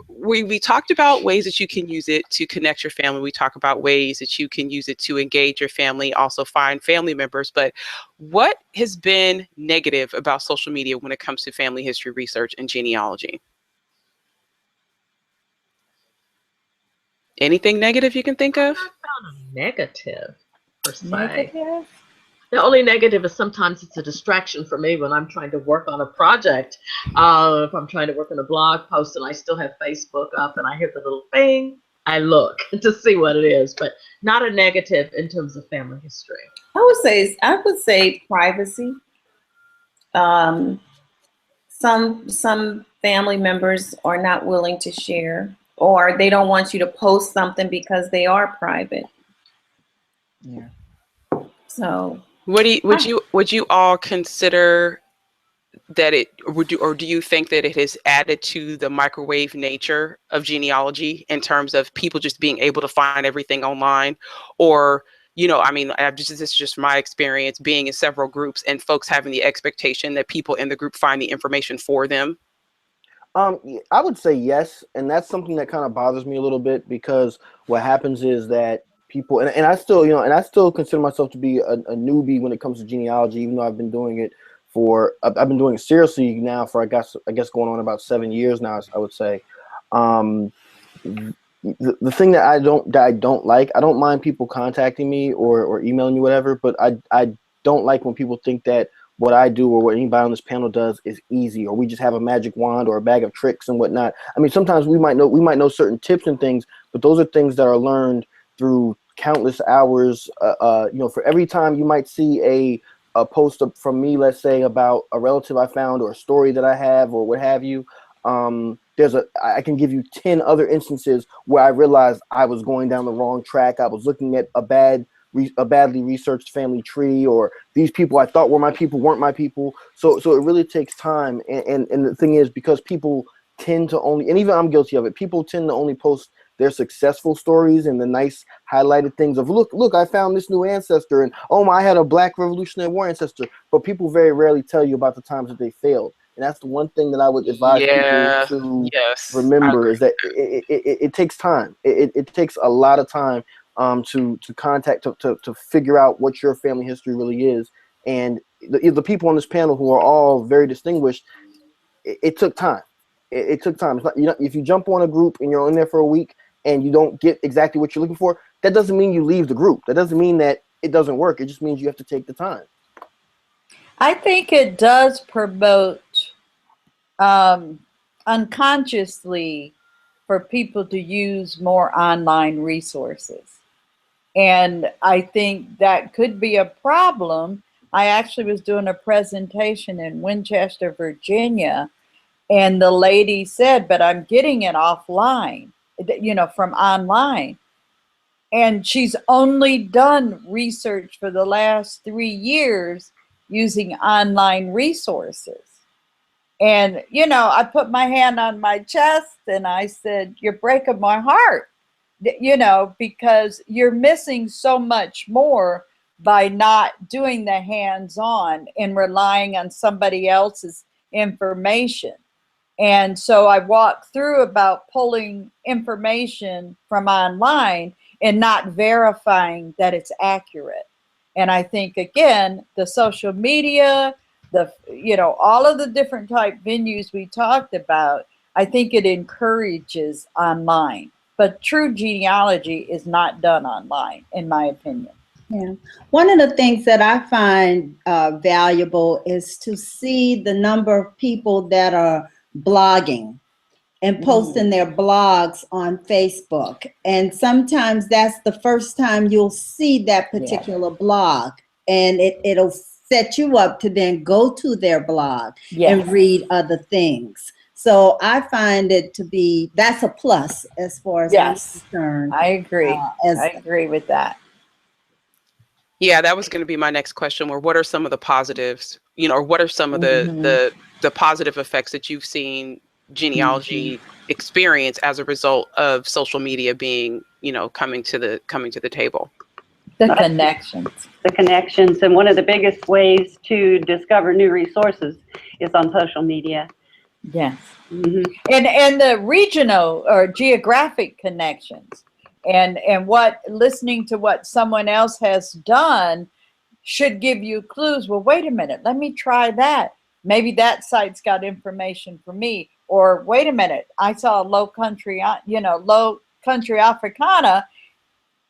we talked about ways that you can use it to connect your family. We talk about ways that you can use it to engage your family, also find family members. But what has been negative about social media when it comes to family history research and genealogy? Anything negative you can think of? I found a negative per se. Negative? The only negative is sometimes it's a distraction for me when I'm trying to work on a project. If I'm trying to work on a blog post and I still have Facebook up and I hear the little thing, I look to see what it is, but not a negative in terms of family history. I would say privacy. Some family members are not willing to share, or they don't want you to post something because they are private. Yeah. So would you all consider that do you think that it has added to the microwave nature of genealogy in terms of people just being able to find everything online? Or, I mean, this is just my experience being in several groups and folks having the expectation that people in the group find the information for them. I would say yes, and that's something that kind of bothers me a little bit, because what happens is that people, and I still, I still consider myself to be a newbie when it comes to genealogy, even though I've been doing it seriously now for I guess going on about 7 years now, I would say. The thing that I don't like, I don't mind people contacting me or emailing me, whatever, but I don't like when people think that what I do or what anybody on this panel does is easy, or we just have a magic wand or a bag of tricks and whatnot. I mean, sometimes we might know certain tips and things, but those are things that are learned through countless hours. For every time you might see a post from me, let's say, about a relative I found or a story that I have or what have you, I can give you 10 other instances where I realized I was going down the wrong track. I was looking at a badly researched family tree, or these people I thought were my people weren't my people. So it really takes time. And the thing is, because people tend to only, and even I'm guilty of it, people tend to only post their successful stories and the nice highlighted things of look, I found this new ancestor, and oh my, I had a Black Revolutionary War ancestor. But people very rarely tell you about the times that they failed. And that's the one thing that I would advise people to remember, is that it takes time. It takes a lot of time to figure out what your family history really is. And the people on this panel, who are all very distinguished, it took time. It took time. It's not, if you jump on a group and you're in there for a week and you don't get exactly what you're looking for, that doesn't mean you leave the group. That doesn't mean that it doesn't work. It just means you have to take the time. I think it does promote unconsciously for people to use more online resources. And I think that could be a problem. I actually was doing a presentation in Winchester, Virginia, and the lady said, but I'm getting it offline, from online. And she's only done research for the last 3 years using online resources. And, I put my hand on my chest and I said, you're breaking my heart, because you're missing so much more by not doing the hands-on and relying on somebody else's information. And so I walked through about pulling information from online and not verifying that it's accurate. And I think, again, the social media, all of the different type venues we talked about, I think it encourages online. But true genealogy is not done online, in my opinion. Yeah. One of the things that I find valuable is to see the number of people that are blogging and posting their blogs on Facebook. And sometimes that's the first time you'll see that particular blog, and it'll set you up to then go to their blog and read other things. So I find it to be, that's a plus as far as I'm concerned. I agree. I agree with that. Yeah, that was going to be my next question. What are some of the positives, or what are some of the positive effects that you've seen genealogy experience as a result of social media being, coming to the table? The connections. The connections. And one of the biggest ways to discover new resources is on social media. Yes. And the regional or geographic connections. And listening to what someone else has done should give you clues. Well, wait a minute, let me try that. Maybe that site's got information for me. Or wait a minute, I saw Low Country Africana.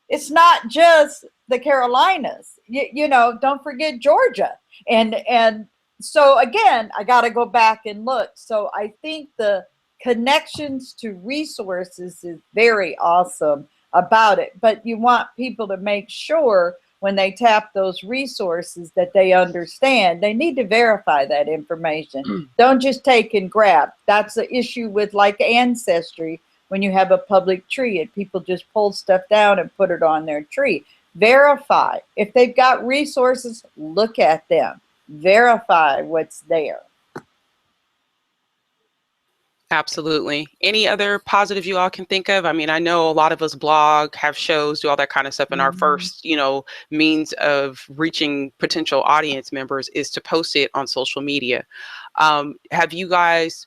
It's not just the Carolinas. Don't forget Georgia. And so again, I got to go back and look. So I think the connections to resources is very awesome about it. But you want people to make sure when they tap those resources that they understand. They need to verify that information. Don't just take and grab. That's the issue with like Ancestry when you have a public tree and people just pull stuff down and put it on their tree. Verify. If they've got resources, look at them. Verify what's there. Absolutely. Any other positive you all can think of? I mean, I know a lot of us blog, have shows, do all that kind of stuff. And our first, means of reaching potential audience members is to post it on social media. Have you guys,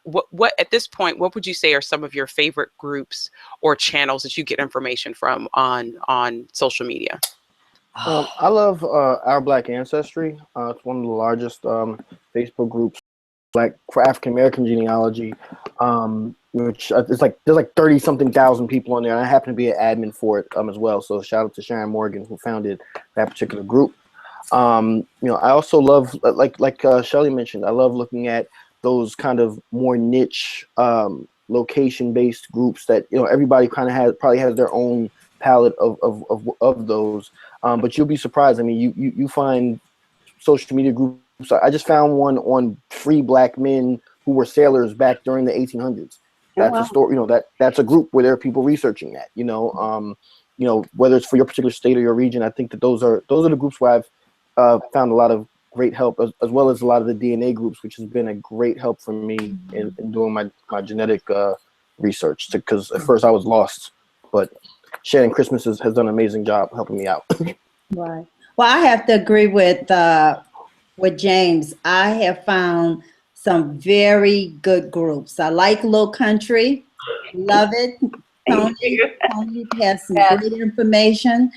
what at this point, what would you say are some of your favorite groups or channels that you get information from on social media? I love Our Black Ancestry. It's one of the largest Facebook groups for African American genealogy, which there's like 30-something thousand people on there. And I happen to be an admin for it as well. So shout out to Sharon Morgan, who founded that particular group. I also love, like Shelley mentioned, I love looking at those kind of more niche location-based groups that everybody kind of probably has their own palette of those. But you'll be surprised. I mean, you find social media groups. I just found one on free black men who were sailors back during the 1800s. That's a story. That's a group where there are people researching that. Whether it's for your particular state or your region. I think that those are the groups where I've found a lot of great help, as well as a lot of the DNA groups, which has been a great help for me in doing my genetic research. Because at first I was lost, but Shannon Christmas has done an amazing job helping me out. Right. Well, I have to agree with James. I have found some very good groups. I like Low Country. Love it. Tony has some great information.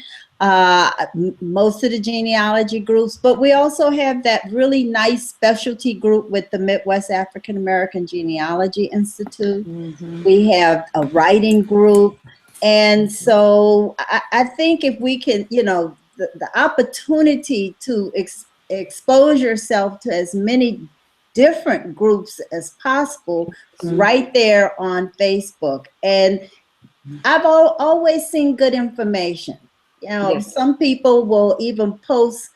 Most of the genealogy groups, but we also have that really nice specialty group with the Midwest African American Genealogy Institute. We have a writing group. And so I think if we can, the opportunity to expose yourself to as many different groups as possible right there on Facebook. And I've always seen good information. Some people will even post,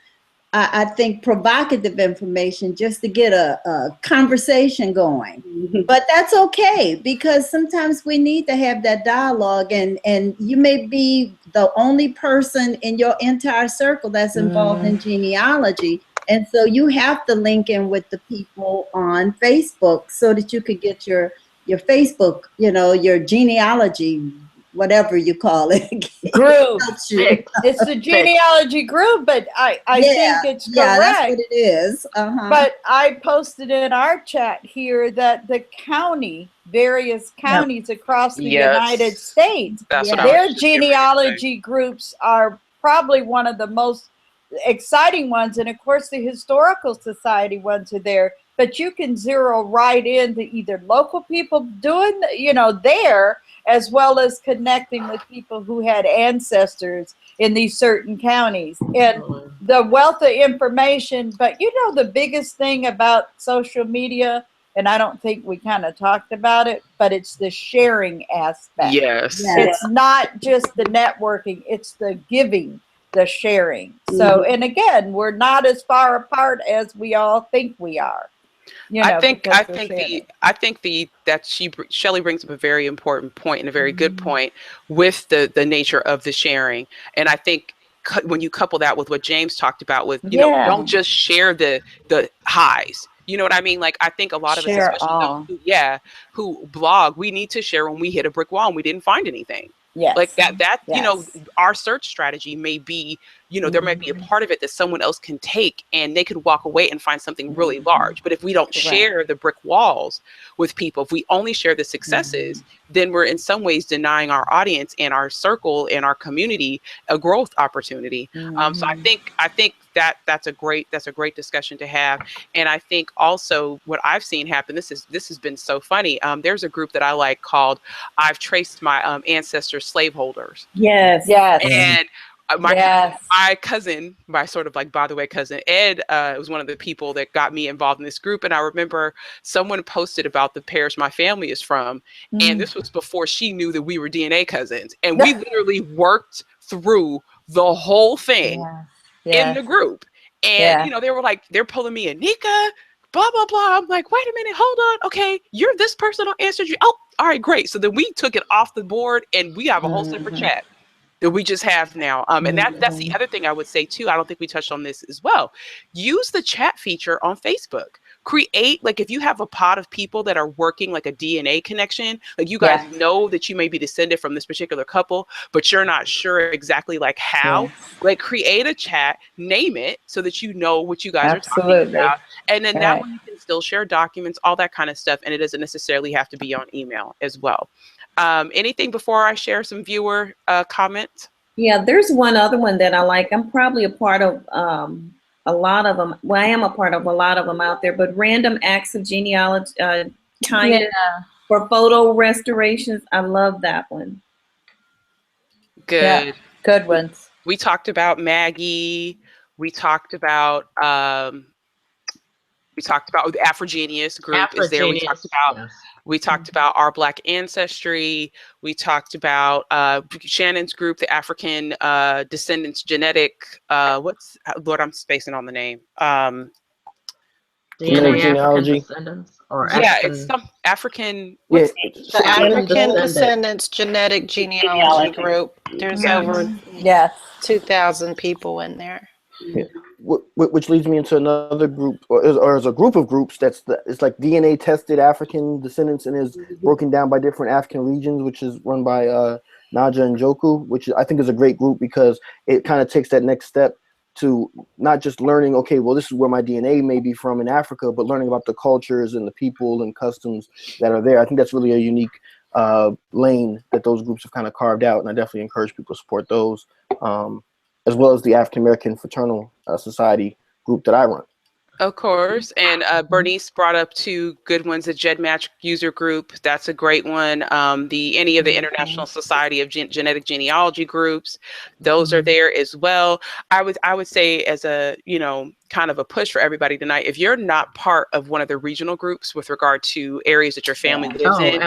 I think, provocative information just to get a conversation going. But that's okay, because sometimes we need to have that dialogue, and you may be the only person in your entire circle that's involved in genealogy. And so you have to link in with the people on Facebook so that you could get your Facebook, your genealogy whatever you call it. Group. Helps you. It's the genealogy group, but I think it's correct. Yeah, that's what it is. But I posted in our chat here that the various counties across the United States, their genealogy groups are probably one of the most exciting ones. And of course, the Historical Society ones are there. But you can zero right into either local people doing, there, as well as connecting with people who had ancestors in these certain counties. And the wealth of information, but the biggest thing about social media, and I don't think we kind of talked about it, but it's the sharing aspect. Yes. It's not just the networking, it's the giving, the sharing. So, and again, we're not as far apart as we all think we are. I think that Shelley brings up a very important point and a very good point with the nature of the sharing. And I think when you couple that with what James talked about with, don't just share the highs. You know what I mean? Like, I think a lot of us, especially those who blog, we need to share when we hit a brick wall and we didn't find anything. Yes. Like that, our search strategy may be, there might be a part of it that someone else can take and they could walk away and find something really large. But if we don't share the brick walls with people, if we only share the successes, then we're in some ways denying our audience and our circle and our community a growth opportunity. So I think that's a great discussion to have. And I think also what I've seen happen, this has been so funny. There's a group that I like called I've Traced My Ancestors Slaveholders. Yes. And my cousin, my sort of like, by the way, cousin Ed, was one of the people that got me involved in this group. And I remember someone posted about the parish my family is from. And this was before she knew that we were DNA cousins. And we literally worked through the whole thing in the group. And, they were like, they're pulling me in, Nika, blah, blah, blah. I'm like, wait a minute, hold on. Okay, you're this person on Ancestry. Oh, all right, great. So then we took it off the board and we have a whole separate chat that we just have now. And that's the other thing I would say too. I don't think we touched on this as well. Use the chat feature on Facebook. Create, like, if you have a pod of people that are working like a DNA connection, like you guys know that you may be descended from this particular couple, but you're not sure exactly like how, like create a chat, name it so that you know what you guys are talking about. And then that way you can still share documents, all that kind of stuff. And it doesn't necessarily have to be on email as well. Anything before I share some viewer comments? Yeah, there's one other one that I like. I'm probably a part of a lot of them. Well, I am a part of a lot of them out there, but Random Acts of Genealogy, for photo restorations. I love that one. Good. Yeah, good ones. We talked about Maggie. We talked about the Afrogenius group is there. We talked about Our Black Ancestry. We talked about Shannon's group, the African Descendants Genetic. Lord, I'm spacing on the name. Genealogy. Descendants or it's some African. The African Descendants Genetic Genealogy Group. There's over 2,000 people in there. Yeah. Which leads me into another group, or as a group of groups it's like DNA tested African descendants and is broken down by different African regions, which is run by Naja and Joku, which I think is a great group because it kind of takes that next step to not just learning, okay, well, this is where my DNA may be from in Africa, but learning about the cultures and the people and customs that are there. I think that's really a unique lane that those groups have kind of carved out, and I definitely encourage people to support those. As well as the African American Fraternal Society group that I run. Of course. And Bernice brought up two good ones, the GEDmatch user group. That's a great one. Any of the International Society of Genetic Genealogy groups, those are there as well. I would say as a, kind of a push for everybody tonight, if you're not part of one of the regional groups with regard to areas that your family lives in,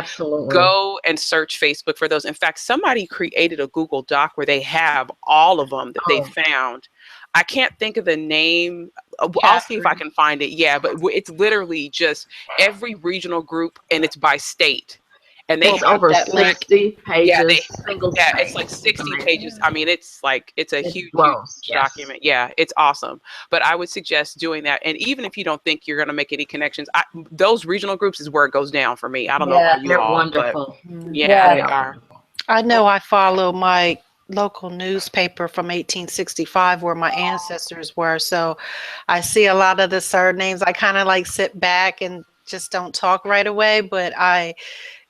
go and search Facebook for those. In fact, somebody created a Google Doc where they have all of them that they found. I can't think of the name. I'll see if I can find it. Yeah, but it's literally just every regional group and it's by state. And they have over 60 pages. It's like 60 pages. I mean, it's a huge document. Yeah, it's awesome. But I would suggest doing that. And even if you don't think you're going to make any connections, those regional groups is where it goes down for me. I don't know about you all, wonderful. But they are. I know I follow my local newspaper from 1865 where my ancestors were. So I see a lot of the surnames. I kind of like sit back and just don't talk right away, but I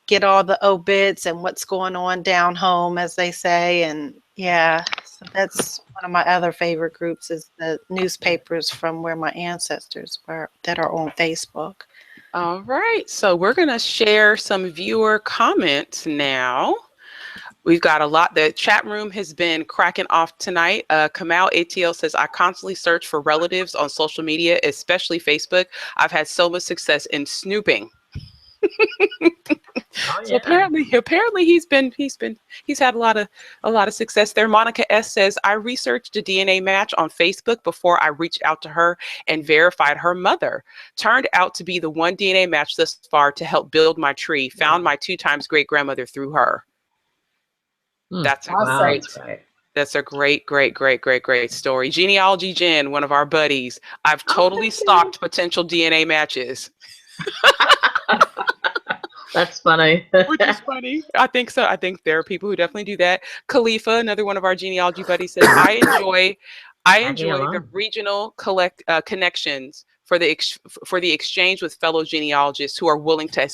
get all the obits and what's going on down home, as they say. And yeah, so that's one of my other favorite groups is the newspapers from where my ancestors were that are on Facebook. All right. So we're going to share some viewer comments now. We've got a lot. The chat room has been cracking off tonight. Kamal ATL says, I constantly search for relatives on social media, especially Facebook. I've had so much success in snooping. So apparently he's had a lot of success there. Monica S says, I researched a DNA match on Facebook before I reached out to her and verified her mother. Turned out to be the one DNA match thus far to help build my tree. Found my 2 times great grandmother through her. That's awesome. That's a great story. Genealogy Jen, one of our buddies. I've totally stalked potential DNA matches. That's funny. Which is funny. I think so. I think there are people who definitely do that. Khalifa, another one of our genealogy buddies, says, I enjoy the regional connections for the exchange with fellow genealogists who are willing to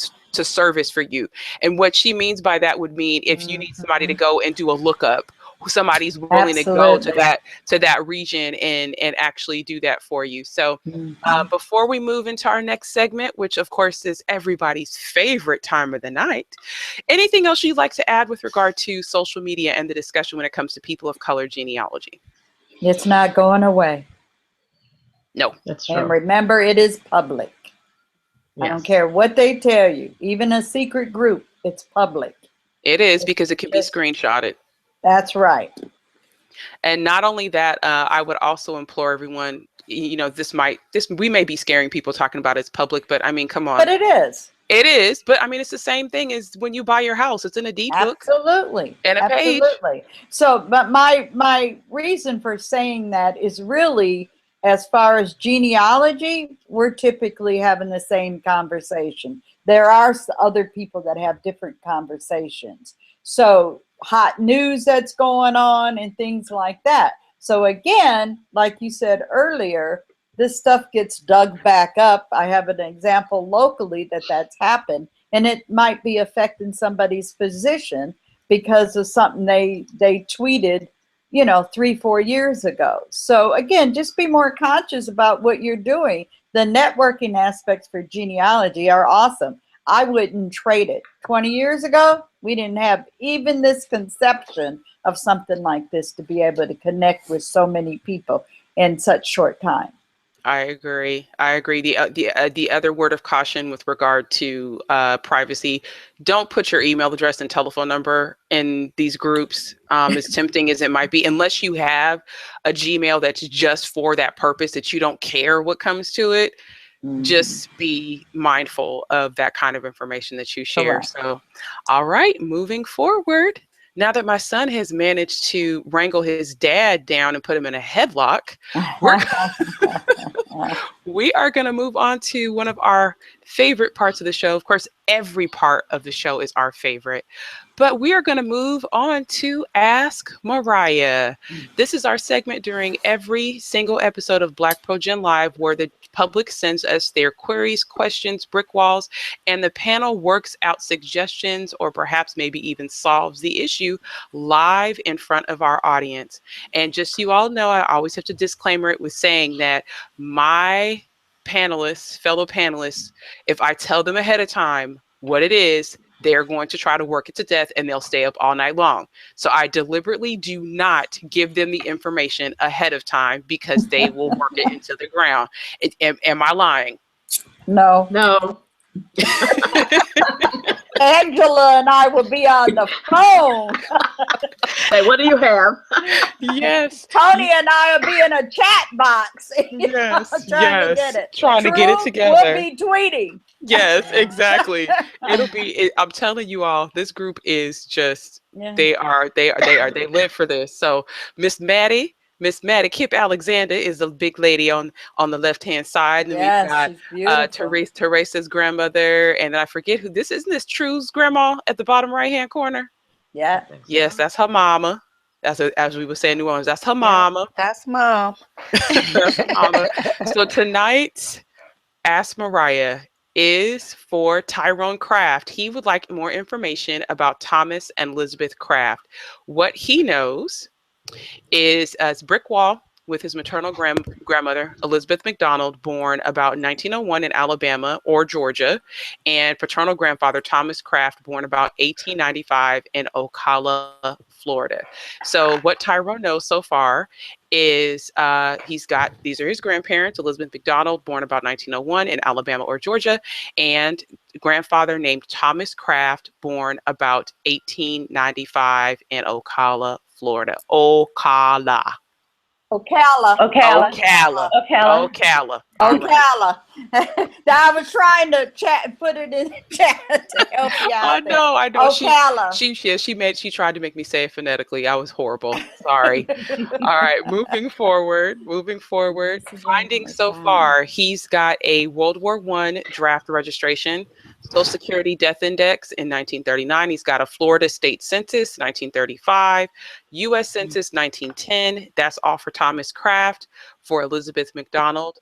service for you. And what she means by that would mean if you need somebody to go and do a lookup, somebody's willing to go to that region and actually do that for you. So before we move into our next segment, which of course is everybody's favorite time of the night, anything else you'd like to add with regard to social media and the discussion when it comes to people of color genealogy? It's not going away. No, that's true. And remember, it is public. Yes. I don't care what they tell you, even a secret group, it's public. It is, because it can be screenshotted. That's right. And not only that, I would also implore everyone, we may be scaring people talking about it's public, but I mean, come on. But it is. It is, but I mean, it's the same thing as when you buy your house. It's in a deed book. Absolutely. And a page. So, but my reason for saying that is really, as far as genealogy, we're typically having the same conversation. There are other people that have different conversations. So hot news that's going on and things like that. So again, like you said earlier, this stuff gets dug back up. I have an example locally that's happened, and it might be affecting somebody's position because of something they tweeted, 3-4 years ago. So again, just be more conscious about what you're doing. The networking aspects for genealogy are awesome. I wouldn't trade it. 20 years ago, we didn't have even this conception of something like this to be able to connect with so many people in such short time. I agree. The other word of caution with regard to privacy: don't put your email address and telephone number in these groups. As tempting as it might be, unless you have a Gmail that's just for that purpose, that you don't care what comes to it. Just be mindful of that kind of information that you share. Correct. So, all right, moving forward. Now that my son has managed to wrangle his dad down and put him in a headlock, we are going to move on to one of our favorite parts of the show. Of course, every part of the show is our favorite, but we are going to move on to Ask Mariah. This is our segment during every single episode of BlackProGen Live where the public sends us their queries, questions, brick walls, and the panel works out suggestions or perhaps maybe even solves the issue live in front of our audience. And just so you all know, I always have to disclaimer it with saying that my fellow panelists, if I tell them ahead of time what it is, they're going to try to work it to death and they'll stay up all night long. So I deliberately do not give them the information ahead of time because they will work it into the ground. Am I lying? No. Angela and I will be on the phone. Hey, what do you have? Yes. Tony and I will be in a chat box. Yes. Trying to get it. Trying to get it together. We'll be tweeting. Yes, exactly. I'm telling you all, this group is just, they live for this. So Miss Maddie Kip Alexander is the big lady on the left-hand side. And we've got Teresa's grandmother, and I forget who this is. Isn't this True's grandma at the bottom right-hand corner? Yeah. Yes, that's her mama. As we would say in New Orleans, that's her mama. That's mom. That's her mama. So tonight's Ask Mariah is for Tyrone Craft. He would like more information about Thomas and Elizabeth Craft. What he knows is as brick wall with his maternal grandmother, Elizabeth McDonald, born about 1901 in Alabama or Georgia, and paternal grandfather, Thomas Craft, born about 1895 in Ocala, Florida. So what Tyrone knows so far is he's got, these are his grandparents, Elizabeth McDonald, born about 1901 in Alabama or Georgia, and grandfather named Thomas Craft, born about 1895 in Ocala, Florida. Ocala. Ocala. Ocala. Ocala. Ocala. Ocala. All right. Ocala. Now I was trying to put it in the chat to help you out. I know. Ocala. She tried to make me say it phonetically. I was horrible. Sorry. All right, moving forward. Findings so far, he's got a World War I draft registration, Social Security death index in 1939. He's got a Florida state census, 1935, U.S. Census 1910. That's all for Thomas Craft. For Elizabeth McDonald,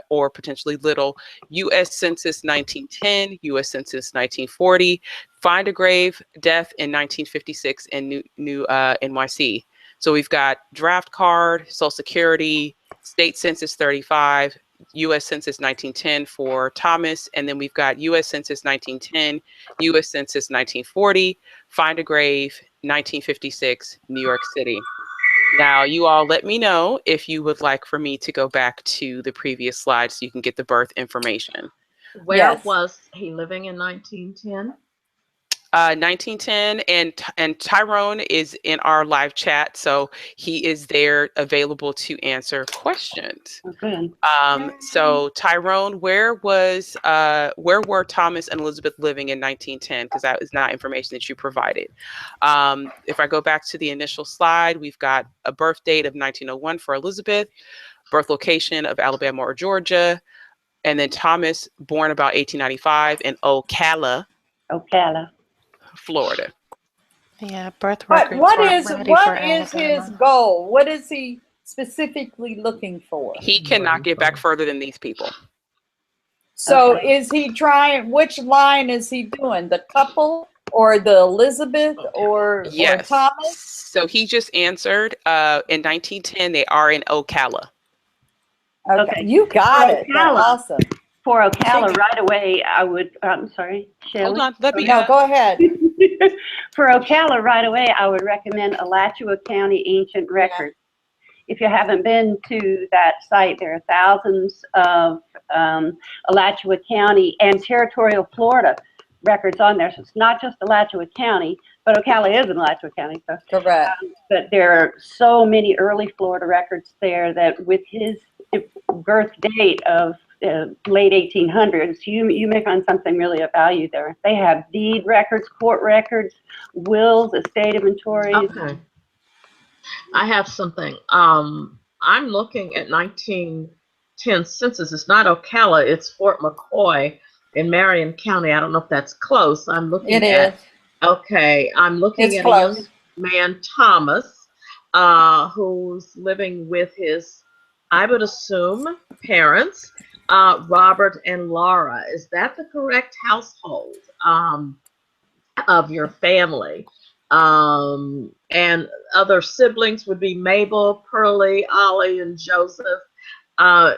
or potentially Little, U.S. Census 1910, U.S. Census 1940. Find a grave, death in 1956 in New NYC. So we've got draft card, Social Security, state census 35, U.S. Census 1910 for Thomas, and then we've got U.S. Census 1910, U.S. Census 1940, find a grave, 1956, New York City. Now, you all let me know if you would like for me to go back to the previous slide so you can get the birth information. Where was he living in 1910? 1910, and Tyrone is in our live chat, so he is there available to answer questions. Okay. So Tyrone, where were Thomas and Elizabeth living in 1910? Because that is not information that you provided. If I go back to the initial slide, we've got a birth date of 1901 for Elizabeth, birth location of Alabama or Georgia, and then Thomas, born about 1895 in Ocala, Florida. Yeah, birth But records. what is his goal? What is he specifically looking for? He cannot get back further than these people. So is he trying, which line is he doing? The couple or the Elizabeth or Thomas? So he just answered in 1910, they are in Ocala. Okay, you got it. Ocala. Awesome. For Ocala, right away, I would, I'm sorry, Shelley. Hold on, let me. No, go ahead. For Ocala, right away, I would recommend Alachua County Ancient Records. If you haven't been to that site, there are thousands of Alachua County and territorial Florida records on there. So it's not just Alachua County, but Ocala is in Alachua County. So, correct. But there are so many early Florida records there that with his birth date of late 1800s, you may find something really of value there. They have deed records, court records, wills, estate inventories. Okay. I have something. I'm looking at 1910 census. It's not Ocala, it's Fort McCoy in Marion County. I don't know if that's close. I'm looking at. Okay, I'm looking at close. A young man, Thomas, who's living with his, I would assume, parents, Robert and Laura. Is that the correct household of your family? And other siblings would be Mabel, Pearlie, Ollie, and Joseph.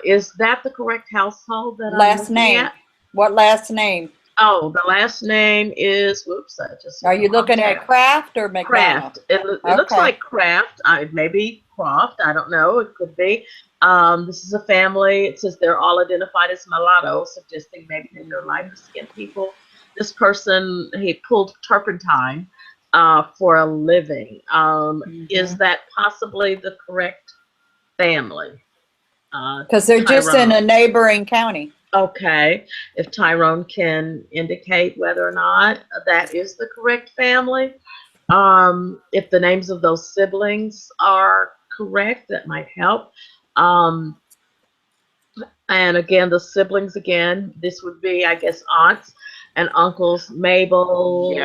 Is that the correct household that last name? At? What last name? Oh, the last name is, whoops, I just. Are you looking at Craft or McDonald? Craft. It looks like Craft. Maybe Croft. I don't know. It could be. This is a family. It says they're all identified as mulatto, suggesting maybe that they're lighter skinned people. This person, he pulled turpentine for a living. Is that possibly the correct family? Because they're just in a neighboring county. Okay. If Tyrone can indicate whether or not that is the correct family. If the names of those siblings are correct, that might help. And again, the siblings, this would be, I guess, aunts and uncles, Mabel,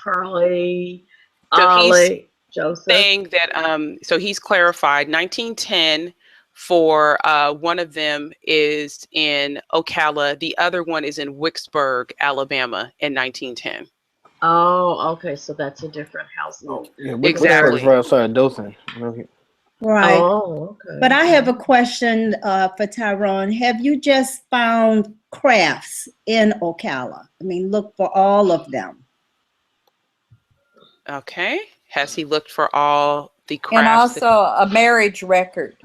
Pearlie, So he's Ollie, Joseph. saying that, so he's clarified 1910 for one of them is in Ocala. The other one is in Wicksburg, Alabama in 1910. Oh, okay. So that's a different household. Yeah, Exactly. Wicksburg is right outside of Dothan. Right. Oh, okay. But I have a question for Tyrone. Have you just found crafts in Ocala? I mean, look for all of them. Okay. Has he looked for all the crafts? And also a marriage record,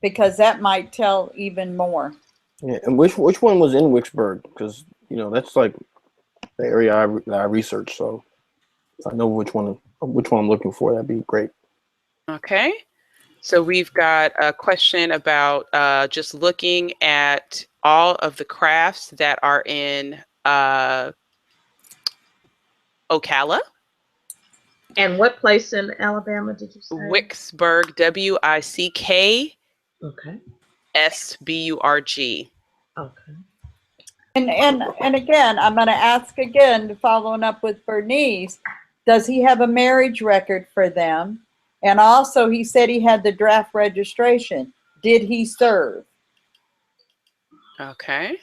because that might tell even more. Yeah, and which one was in Wicksburg? Because that's like the area that I researched. So if I know which one I'm looking for, that'd be great. Okay. So we've got a question about just looking at all of the crafts that are in Ocala. And what place in Alabama did you say? Wicksburg, W-I-C-K. Okay. S-B-U-R-G. Okay. And again, I'm going to ask again, following up with Bernice, does he have a marriage record for them? And also, he said he had the draft registration. Did he serve? Okay.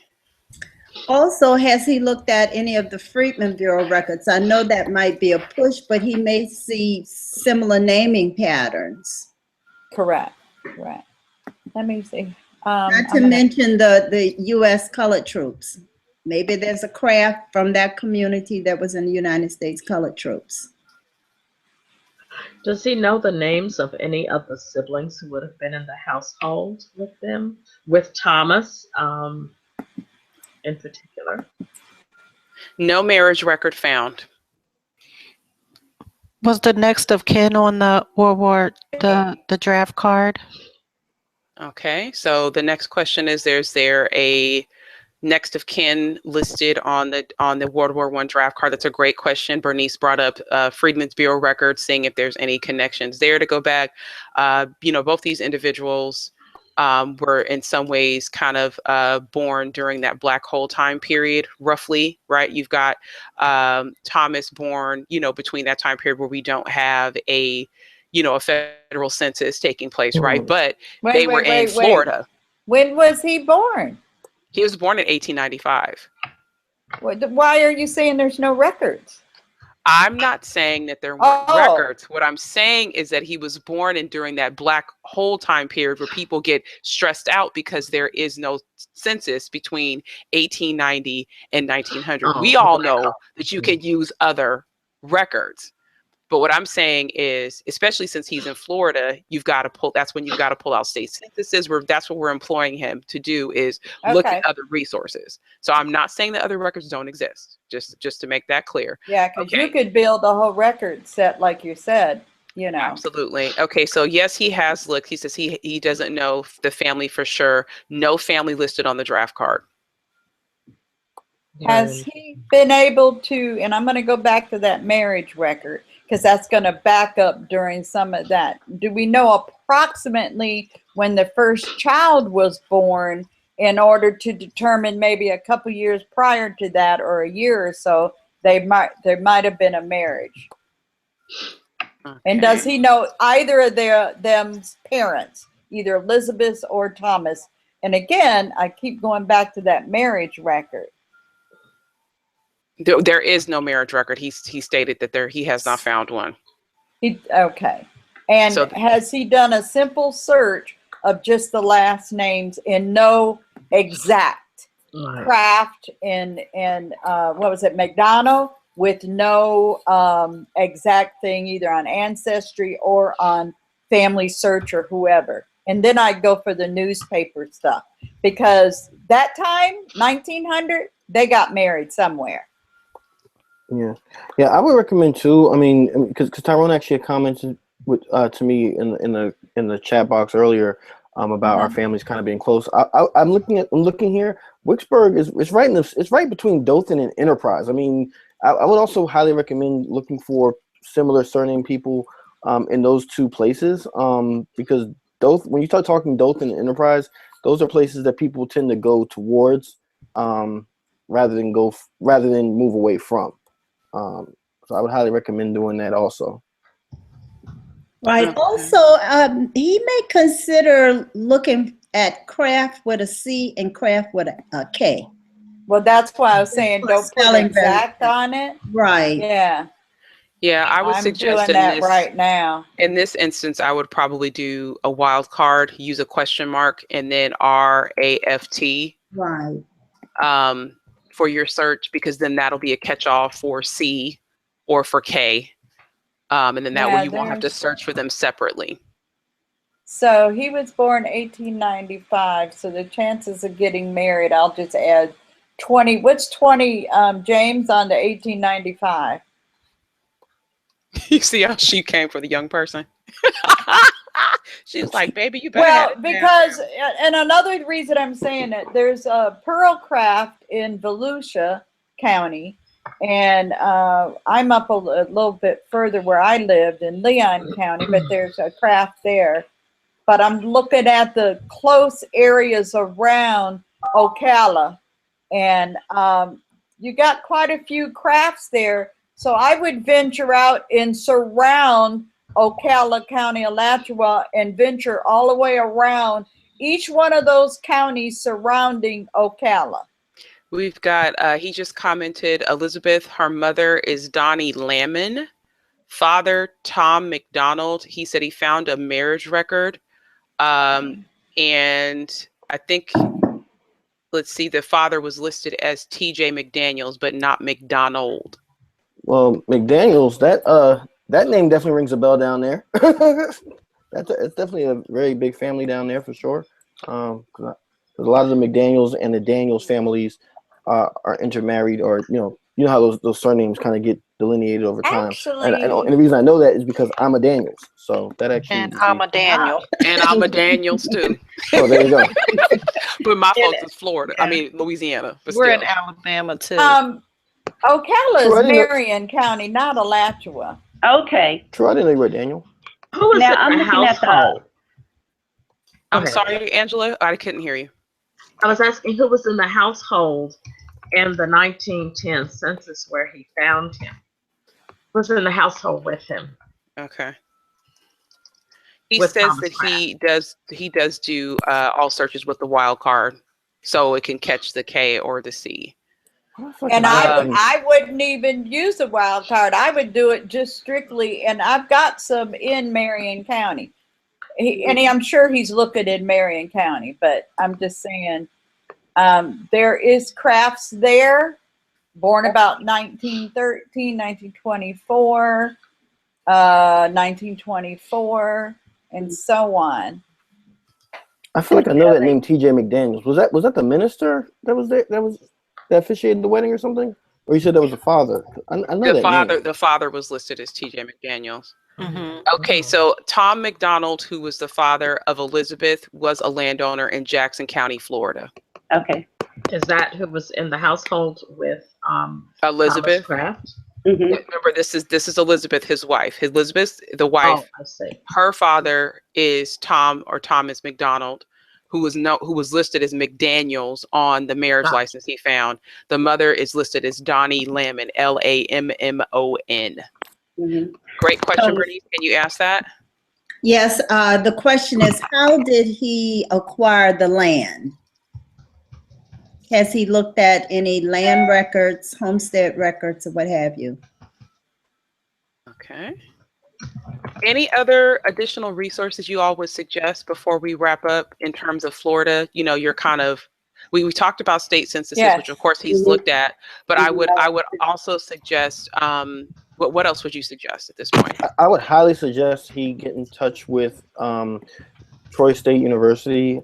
Also, has he looked at any of the Freedmen Bureau records? I know that might be a push, but he may see similar naming patterns. Correct. Right. Let me see. Not to mention the U.S. colored troops. Maybe there's a craft from that community that was in the United States colored troops. Does he know the names of any of the siblings who would have been in the household with them, with Thomas in particular? No marriage record found. Was the next of kin on the the draft card? Okay, so the next question is: is there a next of kin listed on the World War I draft card? That's a great question. Bernice brought up Freedmen's Bureau records, seeing if there's any connections there to go back. Both these individuals were in some ways kind of born during that black hole time period, roughly, right? You've got Thomas born, between that time period where we don't have a federal census taking place, right? But they were in Florida. When was he born? He was born in 1895. Why are you saying there's no records? I'm not saying that there weren't records. What I'm saying is that he was born during that black hole time period where people get stressed out because there is no census between 1890 and 1900. We all know that you can use other records. But what I'm saying is, especially since he's in Florida, that's when you've got to pull out state censuses. That's what we're employing him to do, is look at other resources. So I'm not saying that other records don't exist, just to make that clear. Yeah, because you could build a whole record set, like you said, Absolutely. Okay, so yes, he has looked. He says he doesn't know the family for sure. No family listed on the draft card. Has he been able to, and I'm going to go back to that marriage record, because that's going to back up during some of that. Do we know approximately when the first child was born, in order to determine maybe a couple years prior to that or a year or so, there might have been a marriage? Okay. And does he know either of them's parents, either Elizabeth or Thomas? And again, I keep going back to that marriage record. There is no marriage record. He stated that he has not found one. Okay. And so, has he done a simple search of just the last names and no exact craft and what was it, McDonough, with no exact thing either on Ancestry or on Family Search or whoever? And then I go for the newspaper stuff, because that time, 1900, they got married somewhere. Yeah, I would recommend too. I mean, because Tyrone actually commented to me in the chat box earlier about our families kind of being close. I'm looking here. Wicksburg is right it's right between Dothan and Enterprise. I mean, I would also highly recommend looking for similar surname people in those two places because when you start talking Dothan and Enterprise, those are places that people tend to go towards rather than move away from. So I would highly recommend doing that also. Right. Okay. Also, he may consider looking at craft with a C and craft with a K. Well, that's why I was saying For don't put spelling exact on it. Right. Yeah, Yeah, I would I'm suggest doing in that this right now. in this instance, I would probably do a wild card, use a question mark, and then RAFT Right. For your search, because then that'll be a catch-all for C or for K. And then that way Yeah, you won't have to search for them separately. So he was born 1895. So the chances of getting married, I'll just add 20. What's 20, James, on to 1895? You see how she came for the young person? She was like, baby, you better Well, have it because, and another reason I'm saying it, there's a pearl craft in Volusia County, and I'm up a little bit further where I lived in Leon County, but there's a craft there. But I'm looking at the close areas around Ocala, and you got quite a few crafts there. So I would venture out and surround Ocala County, Alachua, and venture all the way around each one of those counties surrounding Ocala. We've got, he just commented, Elizabeth, her mother is Donnie Lamon, father Tom McDonald. He said he found a marriage record. And I think, let's see, the father was listed as TJ McDaniels, but not McDonald. Well, McDaniels, that name definitely rings a bell down there. It's definitely a very big family down there for sure. 'Cause a lot of the McDaniels and the Daniels families are intermarried, or you know how those surnames kind of get delineated over time. Actually, and the reason I know that is because I'm a Daniels, so that actually. And I'm a Daniel. And I'm a Daniels too. Oh, there you go. But my folks is Florida. I mean Louisiana. But We're still. in Alabama too. Ocala True, I is didn't know- Marion County, not Alachua. Okay. True, I didn't know you were Daniel. Who is Now, in I'm the looking at the- household? I'm Okay. sorry, Angela. I couldn't hear you. I was asking who was in the household in the 1910 census where he found him. Who was in the household with him? Okay. He With says Thomas that Kraft. he does do all searches with the wild card, so it can catch the K or the C. And I wouldn't even use a wild card. I would do it just strictly, and I've got some in Marion County. I'm sure he's looking in Marion County, but I'm just saying there is crafts there, born about 1913, 1924, 1924, and so on. I feel like I know that name, TJ McDaniels. Was that the minister that was there? That officiated the wedding or something? Or you said that was the father? I know that name. The father was listed as TJ McDaniels. Mm-hmm. Okay, so Tom McDonald, who was the father of Elizabeth, was a landowner in Jackson County, Florida. Okay. Is that who was in the household with Elizabeth? Thomas Kraft? Mm-hmm. Remember, this is Elizabeth, his wife. Elizabeth, the wife. Oh, I see. Her father is Thomas McDonald, who was listed as McDaniels on the marriage license he found. The mother is listed as Donnie Lamon, Lammon. Mm-hmm. Great question, Bernice. Can you ask that? Yes. The question is, how did he acquire the land? Has he looked at any land records, homestead records, or what have you? Okay. Any other additional resources you all would suggest before we wrap up in terms of Florida? You know, you're kind of, we talked about state censuses, Yes. which of course he's looked at, but I would also suggest, what else would you suggest at this point? I would highly suggest he get in touch with Troy State University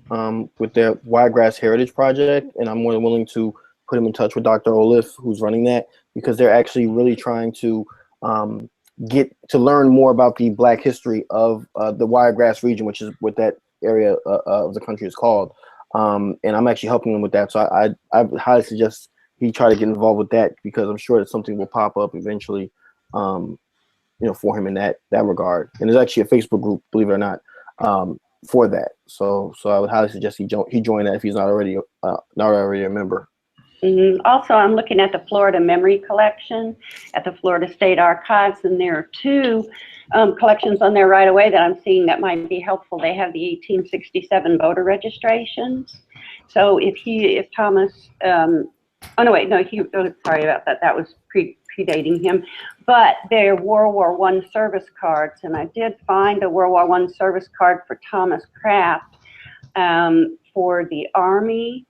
with their Wiregrass Heritage Project, and I'm more than willing to put him in touch with Dr. Olif, who's running that, because they're actually really trying to get to learn more about the Black history of the Wiregrass region, which is what that area of the country is called. And I'm actually helping him with that. So I highly suggest he try to get involved with that, because I'm sure that something will pop up eventually, for him in that regard. And there's actually a Facebook group, believe it or not, for that. So I would highly suggest he join that if he's not already a member. Also, I'm looking at the Florida Memory Collection at the Florida State Archives, and there are two collections on there right away that I'm seeing that might be helpful. They have the 1867 voter registrations. So if Thomas, oh no, wait, no, sorry about that. That was predating him. But they're World War I service cards, and I did find a World War I service card for Thomas Kraft for the Army.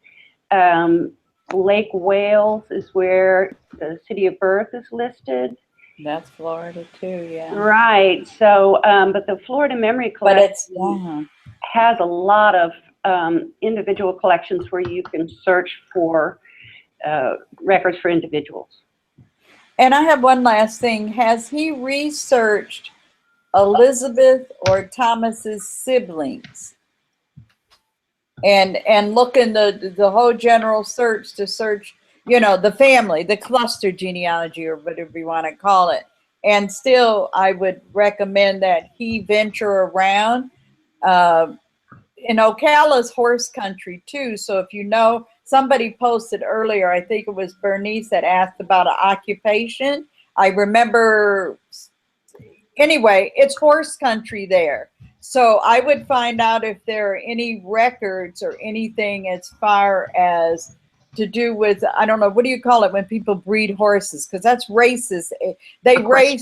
Lake Wales is where the city of birth is listed. That's Florida too, yeah. Right. So, but the Florida Memory Collection has a lot of individual collections where you can search for records for individuals. And I have one last thing. Has he researched Elizabeth or Thomas's siblings? And look in the whole general search to search, the family, the cluster genealogy, or whatever you want to call it. And still, I would recommend that he venture around. In Ocala's horse country too. So if somebody posted earlier, I think it was Bernice that asked about an occupation. I remember, anyway, it's horse country there. So I would find out if there are any records or anything as far as to do with, I don't know, what do you call it when people breed horses? Because that's races. They breed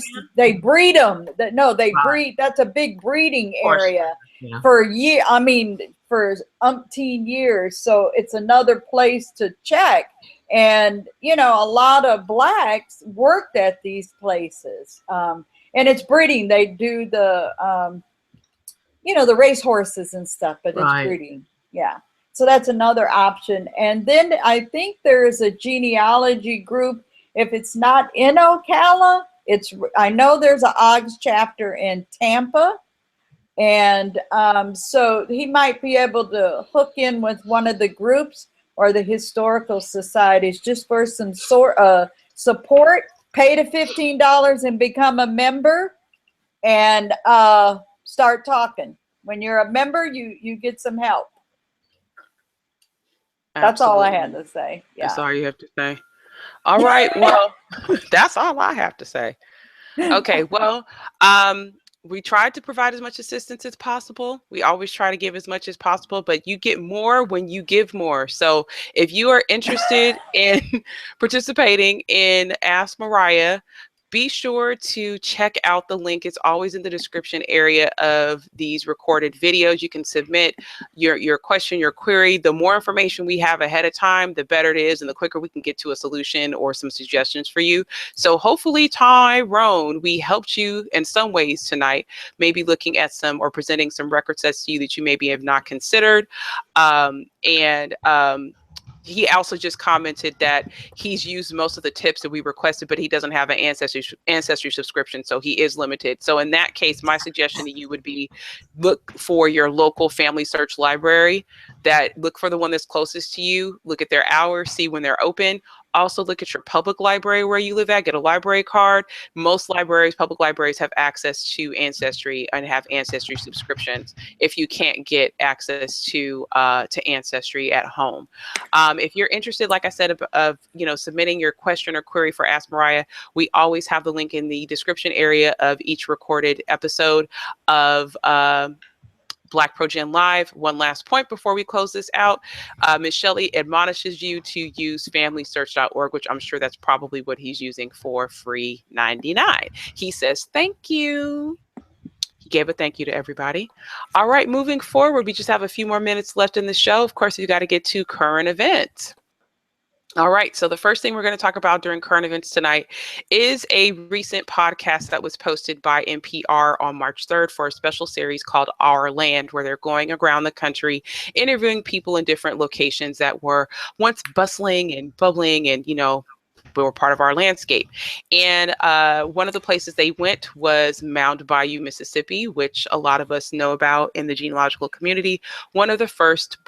them. No, they breed. That's a big breeding area for for umpteen years. So it's another place to check. And, a lot of blacks worked at these places. And it's breeding. They do the, the race horses and stuff, but it's breeding. Yeah. So that's another option. And then I think there's a genealogy group. If it's not in Ocala, I know there's an OGS chapter in Tampa. And so he might be able to hook in with one of the groups or the historical societies just for some support. Pay the $15 and become a member and start talking. When you're a member, you get some help. That's all I had to say. Yeah. That's all you have to say. All right. Well, that's all I have to say. Okay. Well, we tried to provide as much assistance as possible. We always try to give as much as possible, but you get more when you give more. So if you are interested in participating in Ask Mariah, be sure to check out the link. It's always in the description area of these recorded videos. You can submit your question, your query. The more information we have ahead of time, the better it is, and the quicker we can get to a solution or some suggestions for you. So hopefully, Tyrone, we helped you in some ways tonight, maybe looking at some or presenting some record sets to you that you maybe have not considered. He also just commented that he's used most of the tips that we requested, but he doesn't have an ancestry subscription, so he is limited. So in that case, my suggestion to you would be look for your local family search library. Look for the one that's closest to you. Look at their hours, see when they're open. Also look at your public library where you live at, get a library card. Most public libraries have access to Ancestry and have Ancestry subscriptions if you can't get access to Ancestry at home. If you're interested, like I said, of submitting your question or query for Ask Mariah, we always have the link in the description area of each recorded episode of BlackProGen Live. One last point before we close this out. Ms. Shelley admonishes you to use familysearch.org, which I'm sure that's probably what he's using for free 99. He says, thank you. He gave a thank you to everybody. All right, moving forward, we just have a few more minutes left in the show. Of course, you got to get to current events. All right, so the first thing we're going to talk about during current events tonight is a recent podcast that was posted by NPR on March 3rd for a special series called Our Land, where they're going around the country interviewing people in different locations that were once bustling and bubbling and, were part of our landscape. And one of the places they went was Mound Bayou, Mississippi, which a lot of us know about in the genealogical community. One of the first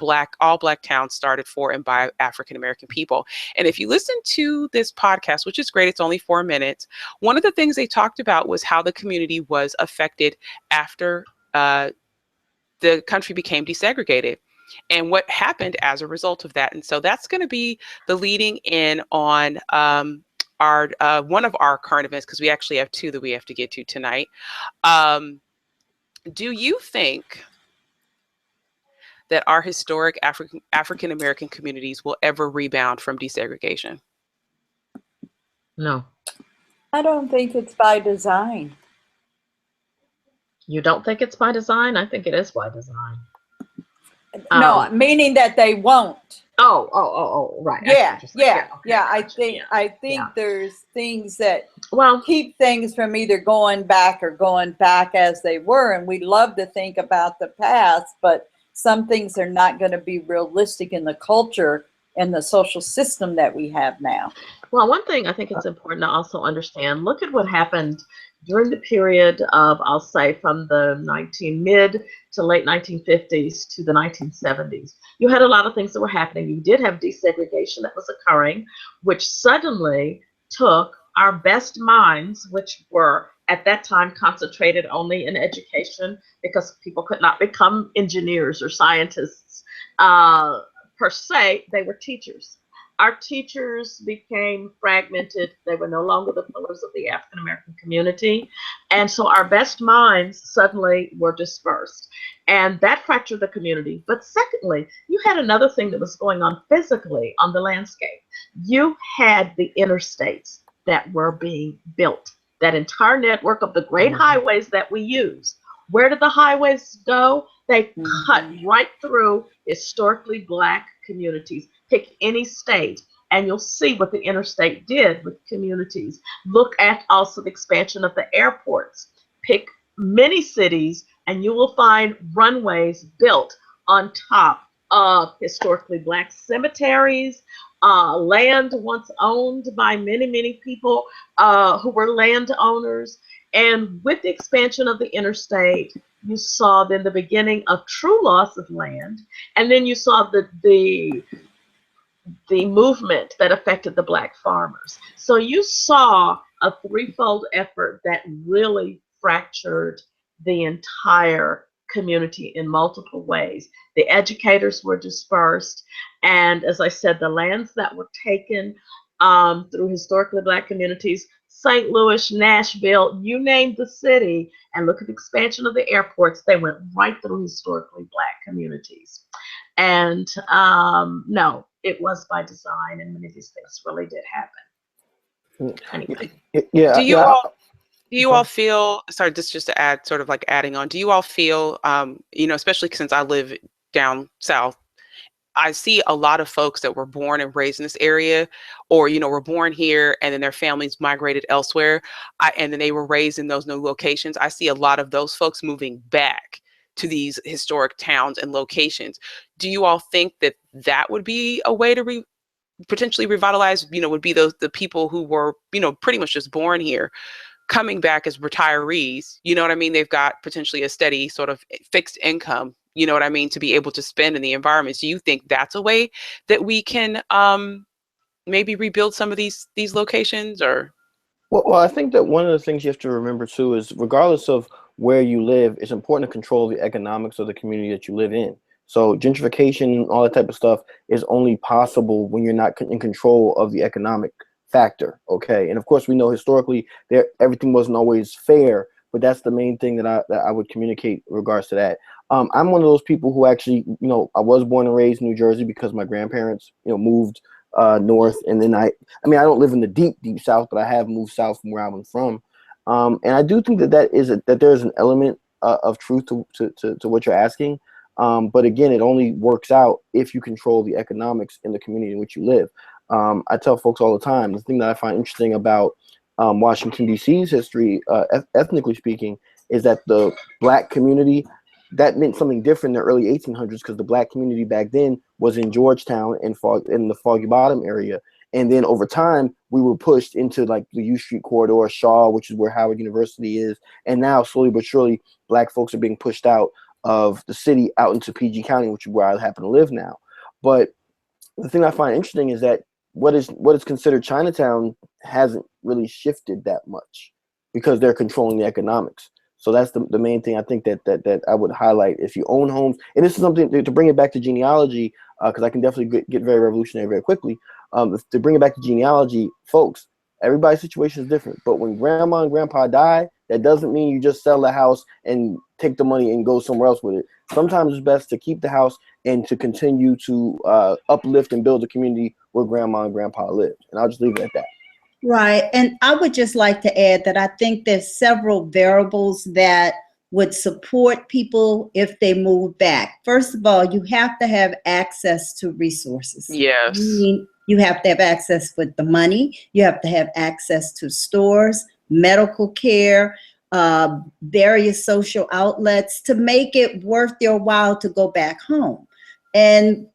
all black towns started for and by African-American people. And if you listen to this podcast, which is great, it's only 4 minutes, one of the things they talked about was how the community was affected after the country became desegregated. and what happened as a result of that. And so that's going to be the leading in on our one of our current events, because we actually have two that we have to get to tonight. Do you think that our historic African American communities will ever rebound from desegregation? No. I don't think it's by design. You don't think it's by design? I think it is by design. No, meaning that they won't. Oh, right. Yeah, okay, I think there's things that keep things from either going back as they were, and we love to think about the past, but some things are not going to be realistic in the culture and the social system that we have now. Well, one thing I think it's important to also understand, look at what happened during the period of, I'll say, from the mid to late 1950s to the 1970s. You had a lot of things that were happening. You did have desegregation that was occurring, which suddenly took our best minds, which were at that time concentrated only in education because people could not become engineers or scientists per se. They were teachers. Our teachers became fragmented. They were no longer the pillars of the African American community. And so our best minds suddenly were dispersed. And that fractured the community. But secondly, you had another thing that was going on physically on the landscape. You had the interstates that were being built, that entire network of the great highways that we use. Where did the highways go? They cut right through historically Black communities. Pick any state and you'll see what the interstate did with communities. Look at also the expansion of the airports. Pick many cities and you will find runways built on top of historically Black cemeteries, land once owned by many, many people who were landowners. And with the expansion of the interstate, you saw then the beginning of true loss of land. And then you saw the movement that affected the Black farmers. So you saw a threefold effort that really fractured the entire community in multiple ways. The educators were dispersed. And as I said, the lands that were taken through historically Black communities, St. Louis, Nashville, you name the city, and look at the expansion of the airports, they went right through historically Black communities. And no, it was by design, and many of these things really did happen. Anyway. Do you all feel, sorry, this just to add, sort of like adding on, do you all feel, especially since I live down south, I see a lot of folks that were born and raised in this area, or, were born here and then their families migrated elsewhere, and then they were raised in those new locations. I see a lot of those folks moving back to these historic towns and locations. Do you all think that that would be a way to potentially revitalize, would be the people who were, pretty much just born here, coming back as retirees? You know what I mean? They've got potentially a steady sort of fixed income, you know what I mean, to be able to spend in the environments. Do you think that's a way that we can maybe rebuild some of these locations? Or well, I think that one of the things you have to remember too is, regardless of where you live, it's important to control the economics of the community that you live in. So gentrification and all that type of stuff is only possible when you're not in control of the economic factor. Okay, and of course we know historically everything wasn't always fair, but that's the main thing that I would communicate in regards to that. I'm one of those people who actually, I was born and raised in New Jersey because my grandparents, moved north, and then I don't live in the deep south, but I have moved south from where I'm from. And I do think that there's an element of truth to what you're asking. But again, it only works out if you control the economics in the community in which you live. I tell folks all the time, the thing that I find interesting about Washington, D.C.'s history, ethnically speaking, is that the Black community, that meant something different in the early 1800s, because the Black community back then was in Georgetown and in the Foggy Bottom area. And then over time, we were pushed into like the U Street corridor, Shaw, which is where Howard University is. And now, slowly but surely, Black folks are being pushed out of the city out into PG County, which is where I happen to live now. But the thing I find interesting is that what is considered Chinatown hasn't really shifted that much because they're controlling the economics. So that's the main thing I think that I would highlight. If you own homes, and this is something to bring it back to genealogy, because I can definitely get very revolutionary very quickly. To bring it back to genealogy, folks, everybody's situation is different. But when grandma and grandpa die, that doesn't mean you just sell the house and take the money and go somewhere else with it. Sometimes it's best to keep the house and to continue to uplift and build a community where grandma and grandpa lived. And I'll just leave it at that. Right. And I would just like to add that I think there's several variables that would support people if they move back. First of all, you have to have access to resources. Yes. You have to have access with the money. You have to have access to stores, medical care, various social outlets to make it worth your while to go back home. And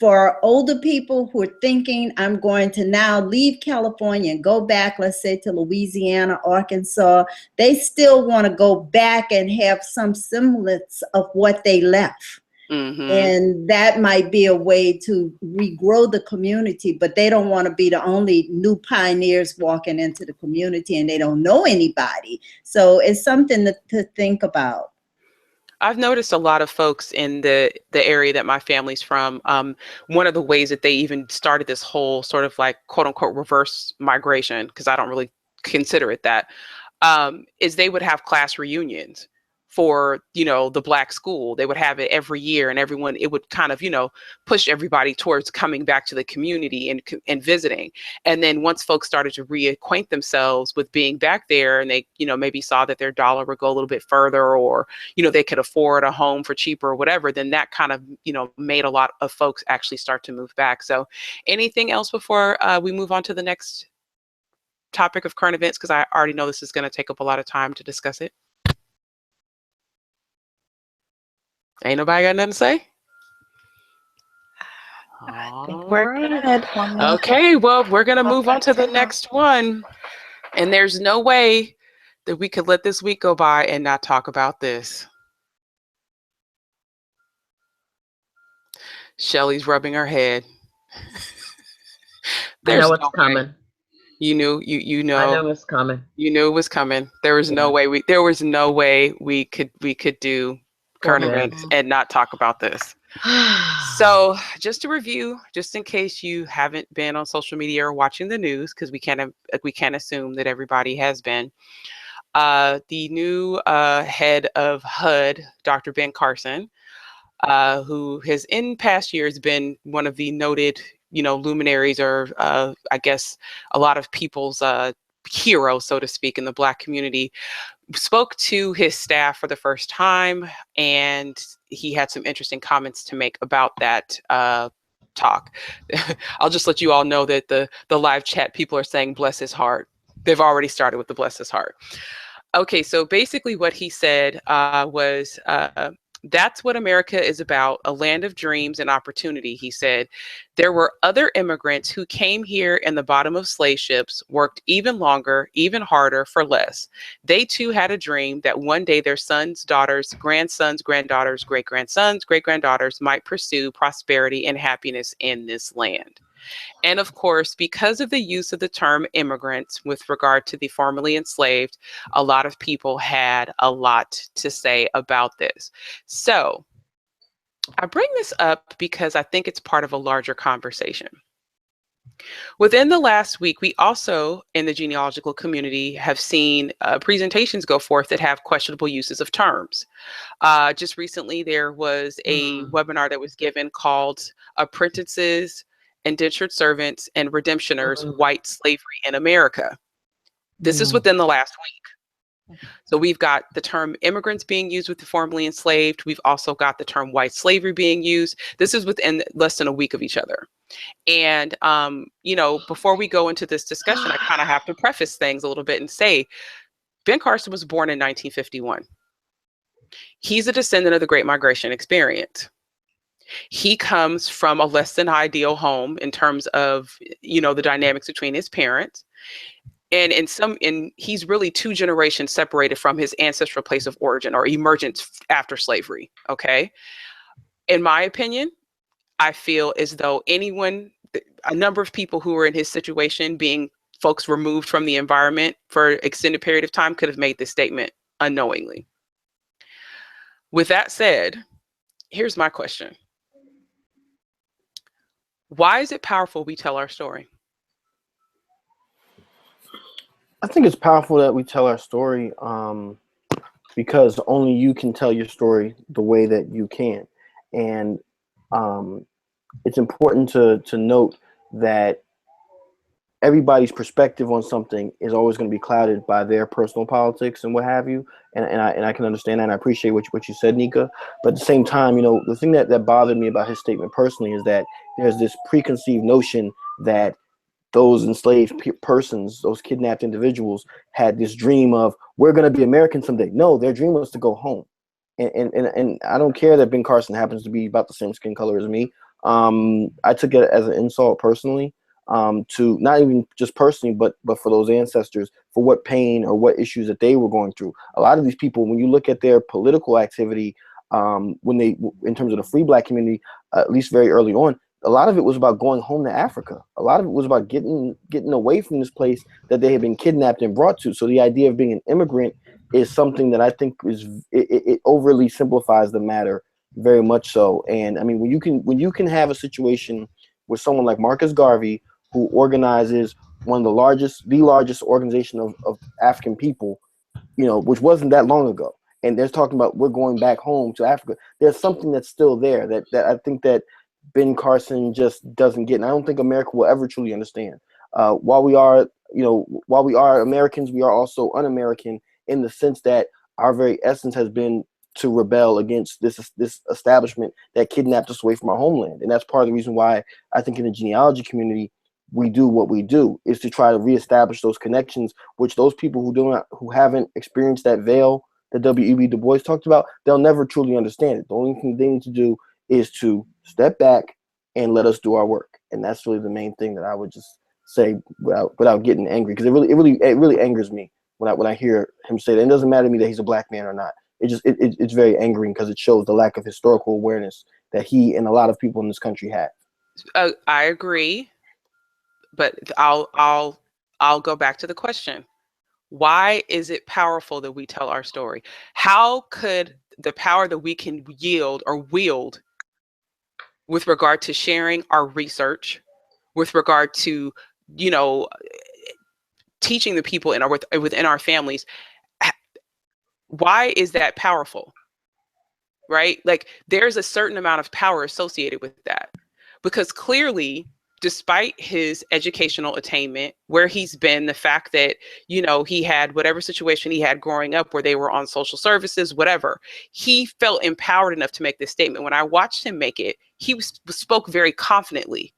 for older people who are thinking, I'm going to now leave California and go back, let's say to Louisiana, Arkansas, they still want to go back and have some semblance of what they left. Mm-hmm. And that might be a way to regrow the community, but they don't want to be the only new pioneers walking into the community and they don't know anybody. So it's something to think about. I've noticed a lot of folks in the area that my family's from. One of the ways that they even started this whole sort of like quote unquote reverse migration, because I don't really consider it that, is they would have class reunions for, the Black school. They would have it every year, and everyone, it would kind of, push everybody towards coming back to the community and visiting. And then once folks started to reacquaint themselves with being back there, and they, maybe saw that their dollar would go a little bit further, or, they could afford a home for cheaper or whatever, then that kind of, made a lot of folks actually start to move back. So anything else before we move on to the next topic of current events? Because I already know this is going to take up a lot of time to discuss it. Ain't nobody got nothing to say? I think we're good. Okay, well, we're going to move on to the next one. And there's no way that we could let this week go by and not talk about this. Shelly's rubbing her head. I know what's coming. You knew, I know it's coming. You knew it was coming. There was no way we could do current events and not talk about this. So just to review, just in case you haven't been on social media or watching the news, because we can't assume that everybody has been. The new head of HUD, Dr. Ben Carson, who has in past years been one of the noted, luminaries, or I guess a lot of people's hero, so to speak, in the Black community, spoke to his staff for the first time, and he had some interesting comments to make about that talk. I'll just let you all know that the live chat people are saying bless his heart. They've already started with the bless his heart. Okay, so basically what he said was, that's what America is about, a land of dreams and opportunity, he said. There were other immigrants who came here in the bottom of slave ships, worked even longer, even harder for less. They too had a dream that one day their sons, daughters, grandsons, granddaughters, great-grandsons, great-granddaughters might pursue prosperity and happiness in this land. And of course, because of the use of the term immigrants with regard to the formerly enslaved, a lot of people had a lot to say about this. So I bring this up because I think it's part of a larger conversation. Within the last week, we also, in the genealogical community, have seen presentations go forth that have questionable uses of terms. Just recently, there was a webinar that was given called Apprentices, Indentured Servants, and Redemptioners, White Slavery in America. This is within the last week. So we've got the term immigrants being used with the formerly enslaved. We've also got the term white slavery being used. This is within less than a week of each other. And, before we go into this discussion, I kind of have to preface things a little bit and say, Ben Carson was born in 1951. He's a descendant of the Great Migration experience. He comes from a less than ideal home in terms of, the dynamics between his parents. And he's really 2 generations separated from his ancestral place of origin or emergence after slavery. Okay. In my opinion, I feel as though a number of people who were in his situation, being folks removed from the environment for an extended period of time, could have made this statement unknowingly. With that said, here's my question. Why is it powerful we tell our story? I think it's powerful that we tell our story because only you can tell your story the way that you can. And it's important to note that everybody's perspective on something is always going to be clouded by their personal politics and what have you. And I can understand that, and I appreciate what you said, Nika. But at the same time, the thing that bothered me about his statement personally is that there's this preconceived notion that those enslaved persons, those kidnapped individuals, had this dream of, we're going to be American someday. No, their dream was to go home. And I don't care that Ben Carson happens to be about the same skin color as me. I took it as an insult personally, to not even just personally, but for those ancestors, for what pain or what issues that they were going through. A lot of these people, when you look at their political activity, in terms of the free black community, at least very early on, a lot of it was about going home to Africa. A lot of it was about getting away from this place that they had been kidnapped and brought to. So the idea of being an immigrant is something that I think it overly simplifies the matter very much so. And I mean, when you can have a situation with someone like Marcus Garvey, who organizes one of the largest organization of African people, which wasn't that long ago, and they're talking about, we're going back home to Africa. There's something that's still there that I think that Ben Carson just doesn't get, and I don't think America will ever truly understand. While we are Americans, we are also un-American in the sense that our very essence has been to rebel against this establishment that kidnapped us away from our homeland. And that's part of the reason why I think in the genealogy community we do what we do, is to try to reestablish those connections, which those people who haven't experienced that veil that W.E.B. Du Bois talked about, they'll never truly understand it. The only thing they need to do is to step back and let us do our work. And that's really the main thing that I would just say without getting angry, because it really angers me when I hear him say that. It doesn't matter to me that he's a black man or not. It's very angering because it shows the lack of historical awareness that he and a lot of people in this country have. I agree, but I'll go back to the question. Why is it powerful that we tell our story? How could the power that we can yield or wield with regard to sharing our research, with regard to, teaching the people within our families, why is that powerful? Right? Like, there's a certain amount of power associated with that, because clearly, despite his educational attainment, where he's been, the fact that, he had whatever situation he had growing up where they were on social services, whatever, he felt empowered enough to make this statement. When I watched him make it, he spoke very confidently.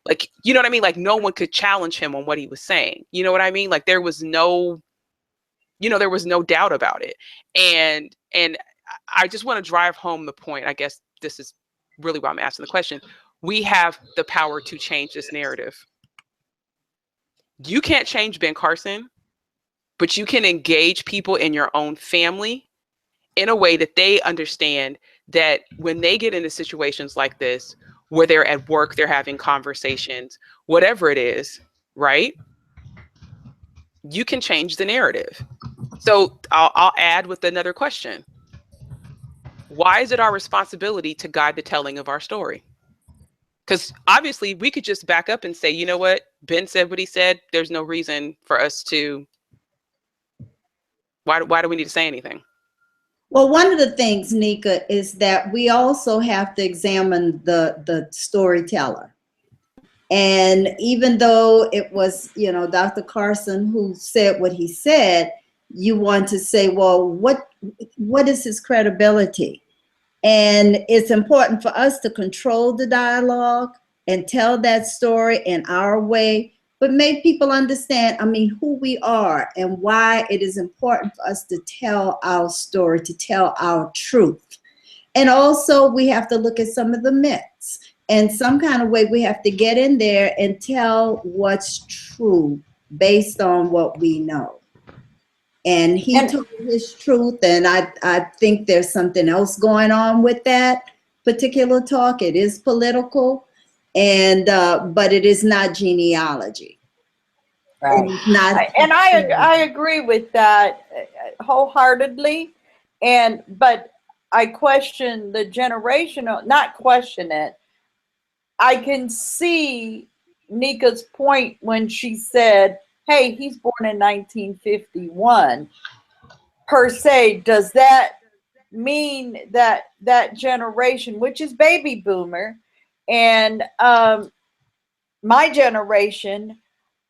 Like, you know what I mean? Like, no one could challenge him on what he was saying. You know what I mean? Like, there was no doubt about it. And I just want to drive home the point. I guess this is really why I'm asking the question. We have the power to change this narrative. You can't change Ben Carson, but you can engage people in your own family in a way that they understand that when they get into situations like this, where they're at work, they're having conversations, whatever it is, right? You can change the narrative. So I'll add with another question. Why is it our responsibility to guide the telling of our story? Because obviously we could just back up and say, you know what, Ben said what he said. There's no reason for us to, why do we need to say anything? Well, one of the things, Nika, is that we also have to examine the storyteller. And even though it was, Dr. Carson who said what he said, you want to say, well, what is his credibility? And it's important for us to control the dialogue and tell that story in our way, but make people understand, who we are and why it is important for us to tell our story, to tell our truth. And also we have to look at some of the myths. And some kind of way we have to get in there and tell what's true based on what we know. And he told his truth, and I think there's something else going on with that particular talk. It is political, and but it is not genealogy. Right. And I agree with that wholeheartedly. But I question the generational, not question it. I can see Nika's point when she said, hey, he's born in 1951. Per se, does that mean that that generation, which is baby boomer, and my generation,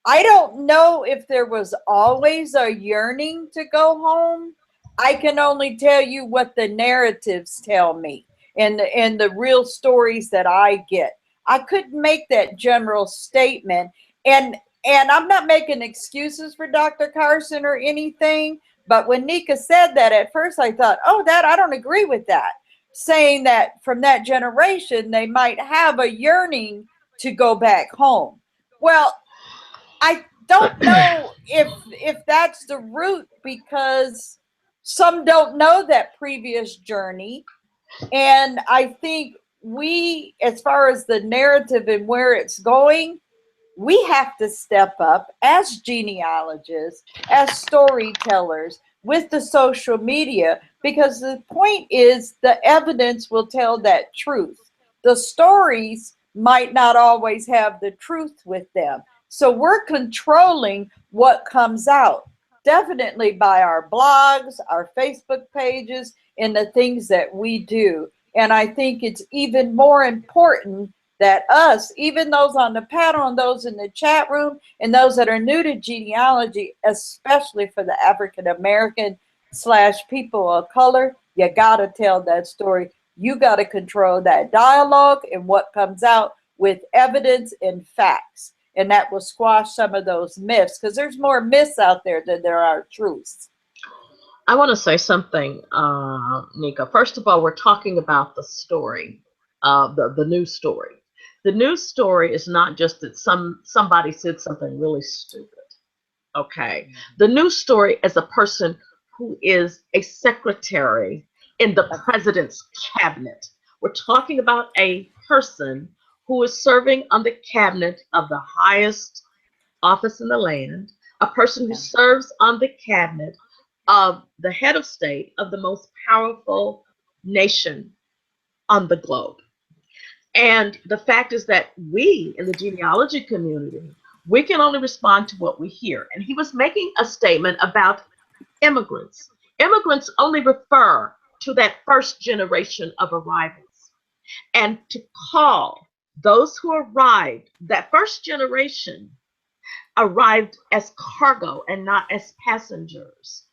I don't know if there was always a yearning to go home. I can only tell you what the narratives tell me and the real stories that I get. I couldn't make that general statement. And I'm not making excuses for Dr. Carson or anything, but when Nika said that at first I thought, oh, that I don't agree with that. Saying that from that generation they might have a yearning to go back home. Well, I don't know if that's the root, because some don't know that previous journey. And I think we, as far as the narrative and where it's going, we have to step up as genealogists, as storytellers with the social media, because the point is the evidence will tell that truth. The stories might not always have the truth with them. So we're controlling what comes out, definitely by our blogs, our Facebook pages, and the things that we do. And I think it's even more important that us, even those on the panel and those in the chat room and those that are new to genealogy, especially for the African American / people of color, you got to tell that story. You got to control that dialogue and what comes out with evidence and facts. And that will squash some of those myths, because there's more myths out there than there are truths. I want to say something, Nika. First of all, we're talking about the story, the news story. The news story is not just that somebody said something really stupid. Okay. The news story is a person who is a secretary in the president's cabinet. We're talking about a person who is serving on the cabinet of the highest office in the land, a person who serves on the cabinet of the head of state of the most powerful nation on the globe. And the fact is that we in the genealogy community, we can only respond to what we hear. And he was making a statement about immigrants. Immigrants only refer to that first generation of arrivals. And to call those who arrived, that first generation arrived as cargo and not as passengers.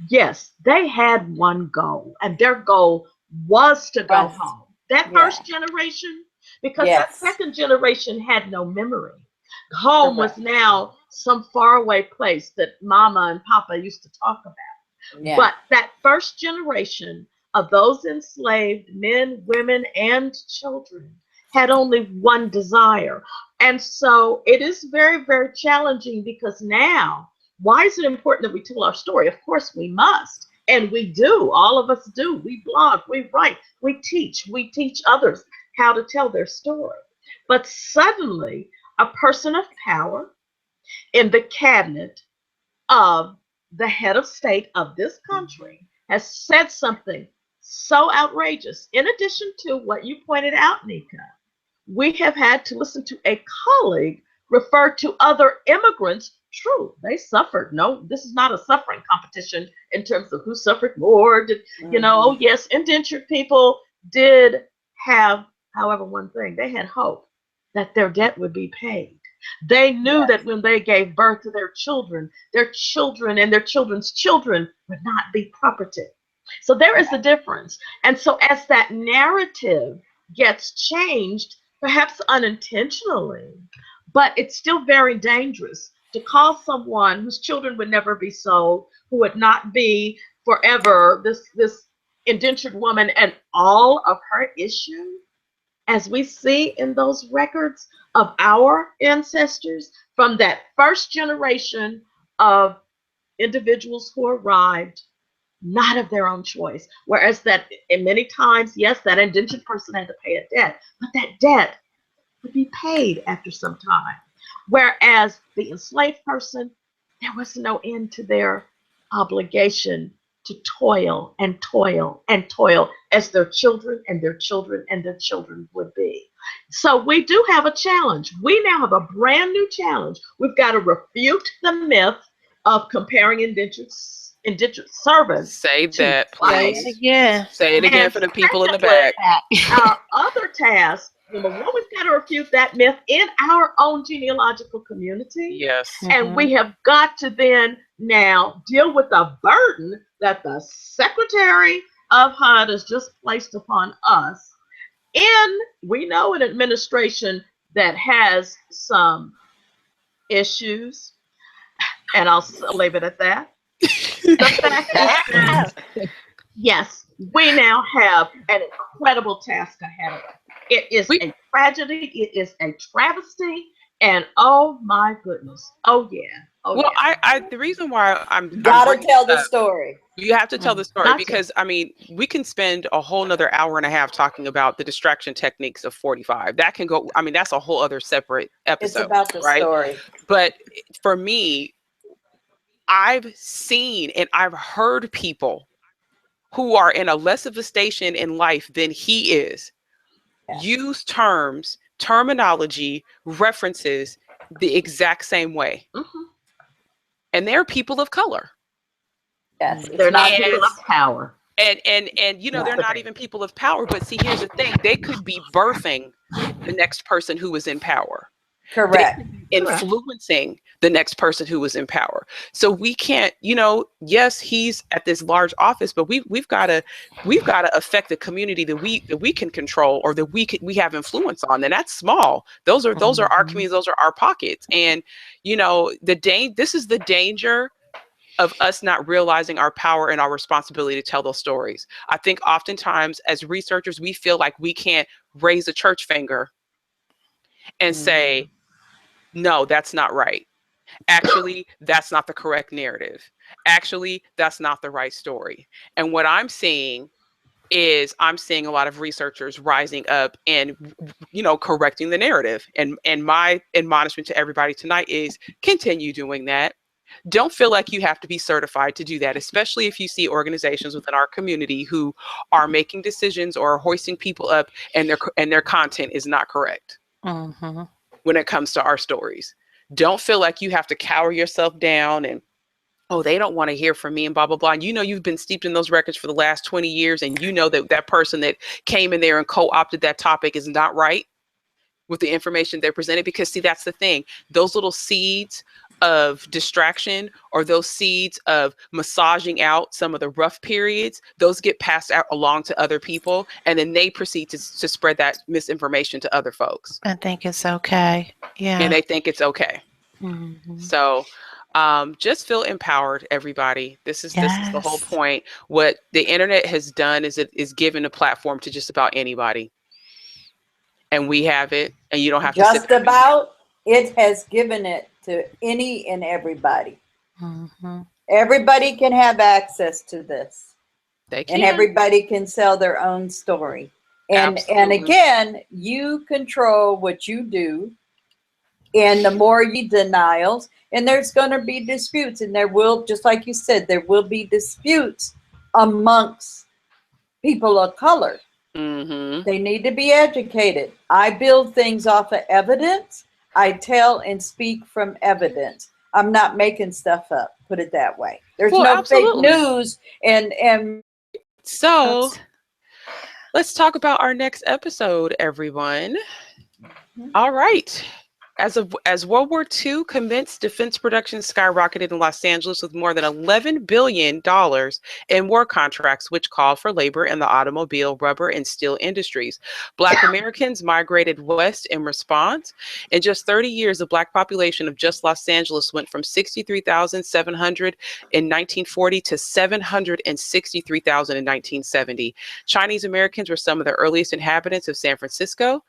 Yes, they had one goal, and their goal was to go home. That first generation, because that second generation had no memory. Home was now some faraway place that Mama and Papa used to talk about. But that first generation of those enslaved men, women, and children had only one desire. And so it is very, very challenging, because now, why is it important that we tell our story? Of course we must, and we do. All of us do. We blog, we write, we teach others how to tell their story. But suddenly, a person of power in the cabinet of the head of state of this country has said something so outrageous. In addition to what you pointed out, Nika, we have had to listen to a colleague refer to other immigrants. True, they suffered. No, this is not a suffering competition in terms of who suffered more. Oh yes, indentured people did have, however, one thing, they had hope that their debt would be paid. They knew that when they gave birth to their children and their children's children would not be property. So there is a difference. And so as that narrative gets changed, perhaps unintentionally, but it's still very dangerous to call someone whose children would never be sold, who would not be forever this indentured woman, and all of her issue, as we see in those records of our ancestors from that first generation of individuals who arrived not of their own choice. Whereas that, and many times, yes, that indentured person had to pay a debt, but that debt would be paid after some time. Whereas the enslaved person, there was no end to their obligation to toil and toil and toil as their children and their children and their children would be. So we do have a challenge. We now have a brand new challenge. We've got to refute the myth of comparing indentured servants. Say that, Say please. it again. Say it again And for the people in the secondly, back. our other task, number one, we've got to refute that myth in our own genealogical community. Yes. And we have got to then now deal with the burden that the Secretary of HUD has just placed upon us. And we know an administration that has some issues, and I'll leave it at that. The fact is that, yes, we now have an incredible task ahead of us. It is a tragedy. It is a travesty. And oh my goodness. Oh yeah. Oh Well, yeah. the reason why I'm Gotta bringing tell this the up, story. you have to tell the story Gotcha. because I mean, we can spend a whole nother hour and a half talking about the distraction techniques of 45. That can go, I mean, that's a whole other separate episode. It's about the right? story. But for me, I've seen and I've heard people who are in a less of a station in life than he is use terminology, references the exact same way. And they're people of color. Yes, They're not people of power. And you know, they're not even people of power, but see, here's the thing, they could be birthing the next person who is in power. Correct. They could be influencing the next person who is in power. So we can't, you know, yes, he's at this large office, but we've got to affect the community that we can control or that we have influence on. And that's small. Those are our communities, those are our pockets. And you know, this is the danger of us not realizing our power and our responsibility to tell those stories. I think oftentimes as researchers, we feel like we can't raise a church finger and say, no, that's not right. Actually, that's not the correct narrative. Actually, that's not the right story. And what I'm seeing is I'm seeing a lot of researchers rising up and, you know, correcting the narrative. And my admonishment to everybody tonight is continue doing that. Don't feel like you have to be certified to do that, especially if you see organizations within our community who are making decisions or hoisting people up and their content is not correct when it comes to our stories. Don't feel like you have to cower yourself down and, oh, they don't want to hear from me and blah, blah, blah. And you know, you've been steeped in those records for the last 20 years. And you know that person that came in there and co-opted that topic is not right with the information they're presented. Because see, that's the thing. Those little seeds of distraction or those seeds of massaging out some of the rough periods, those get passed out along to other people. And then they proceed to spread that misinformation to other folks. I think it's okay. Yeah. And they think it's okay. So just feel empowered, everybody. This is the whole point. What the internet has done is it is given a platform to just about anybody. And we have it, and you don't have to just about. It has given it to any and everybody. Everybody can have access to this. They can. And everybody can sell their own story. And again, you control what you do. And the more you denials, and there's going to be disputes, and there will, just like you said, there will be disputes amongst people of color. They need to be educated. I build things off of evidence. I tell and speak from evidence. I'm not making stuff up, put it that way. There's no fake news. And so let's talk about our next episode, everyone. All right. As World War II commenced, defense production skyrocketed in Los Angeles with more than $11 billion in war contracts, which called for labor in the automobile, rubber, and steel industries. Black Americans migrated west in response. In just 30 years, the Black population of just Los Angeles went from 63,700 in 1940 to 763,000 in 1970. Chinese Americans were some of the earliest inhabitants of San Francisco.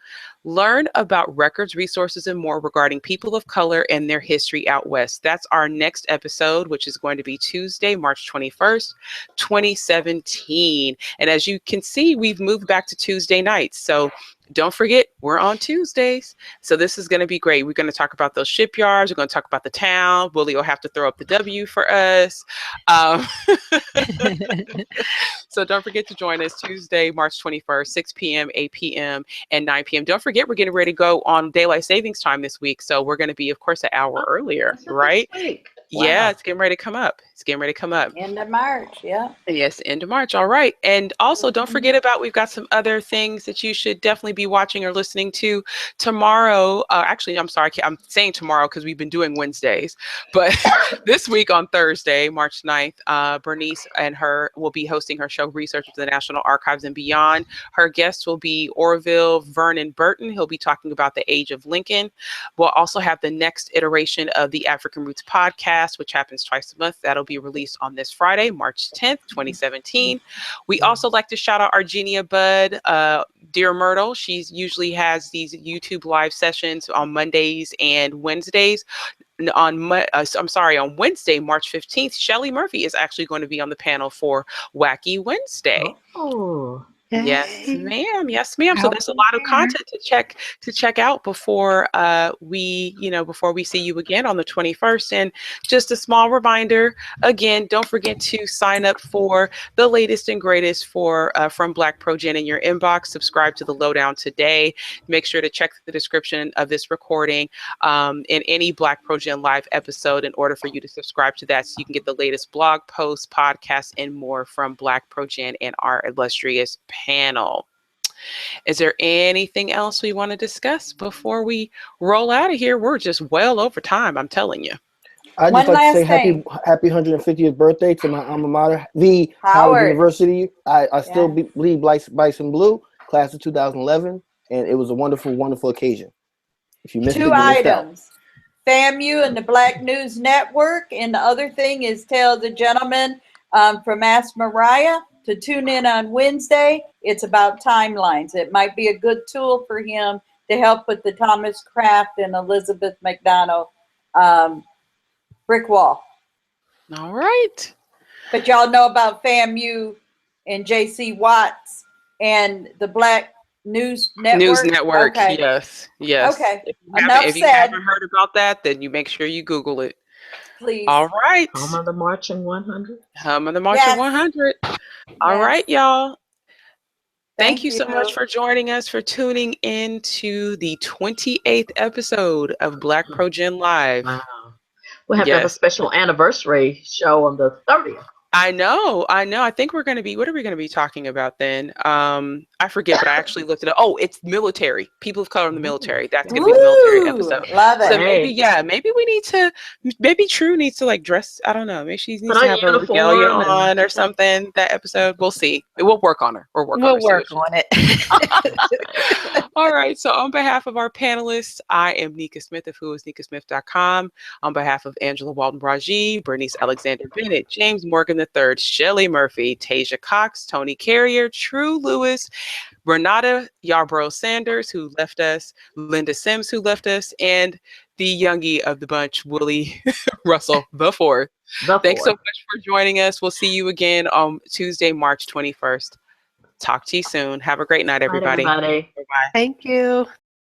Learn about records, resources, and more regarding people of color and their history out west. That's our next episode, which is going to be Tuesday, March 21st, 2017. And as you can see, we've moved back to Tuesday nights. So don't forget, we're on Tuesdays. So this is going to be great. We're going to talk about those shipyards. We're going to talk about the town. Willie will have to throw up the W for us. So don't forget to join us Tuesday, March 21st, 6 p.m., 8 p.m., and 9 p.m. Don't forget, we're getting ready to go on daylight savings time this week. So we're going to be, of course, an hour earlier, right? Yeah, Wow. it's getting ready to come up. It's getting ready to come up. End of March, yeah. Yes, end of March. All right. And also don't forget about, we've got some other things that you should definitely be watching or listening to tomorrow. Actually, I'm sorry, I'm saying tomorrow because we've been doing Wednesdays. But this week on Thursday, March 9th, Bernice and her will be hosting her show, Research of the National Archives and Beyond. Her guests will be Orville Vernon Burton. He'll be talking about the age of Lincoln. We'll also have the next iteration of the African Roots podcast, which happens twice a month. That'll be released on this Friday, March 10th, 2017. We also like to shout out our Genia Bud, Dear Myrtle. She usually has these YouTube live sessions on Mondays and Wednesdays. On Wednesday, March 15th, Shelly Murphy is actually going to be on the panel for Wacky Wednesday. Oh. Yes, ma'am. Yes, ma'am. So there's a lot of content to check out before we see you again on the 21st. And just a small reminder, again, don't forget to sign up for the latest and greatest from BlackProGen in your inbox. Subscribe to the Lowdown today. Make sure to check the description of this recording in any BlackProGen live episode in order for you to subscribe to that, so you can get the latest blog posts, podcasts, and more from BlackProGen and our illustrious panel. Is there anything else we want to discuss before we roll out of here? We're just well over time, I'm telling you. I'd just like to say happy 150th birthday to my alma mater, the Howard University. I still bleed Bison Blue, class of 2011, and it was a wonderful, wonderful occasion. If you missed it, you missed out. FAMU and the Black News Network, and the other thing is tell the gentleman from Ask MARIAH to tune in on Wednesday. It's about timelines. It might be a good tool for him to help with the Thomas Kraft and Elizabeth McDonald brick wall. All right. But y'all know about FAMU and J.C. Watts and the Black News Network? Okay. Yes. Okay. If you haven't heard about that, then you make sure you Google it. Please. All right. Home of the Marching 100. Home of the Marching 100. All right, y'all. Thank you so much for joining us, for tuning in to the 28th episode of BlackProGen Live. Wow. We'll have to have a special anniversary show on the 30th. I know. I think we're going to be, what are we going to be talking about then? I forget, but I actually looked it up. Oh, it's military. People of color in the military. That's going to be the military episode. Love it. So maybe True needs to like dress, I don't know. Maybe she needs to have a regalia on or something that episode. We'll see. We'll work on her. We'll work on it. All right. So on behalf of our panelists, I am Nika Smith of whoisnikasmith.com. On behalf of Angela Walton-Raji, Bernice Alexander Bennett, James Morgan III, Shelly Murphy, Tasia Cox, Tony Carrier, True Lewis, Renata Yarbrough Sanders, who left us, Linda Sims, who left us, and the youngie of the bunch, Willie Russell the Fourth. Thanks so much for joining us. We'll see you again on Tuesday, March 21st. Talk to you soon. Have a great night, everybody. Bye, everybody. Bye-bye. Thank you.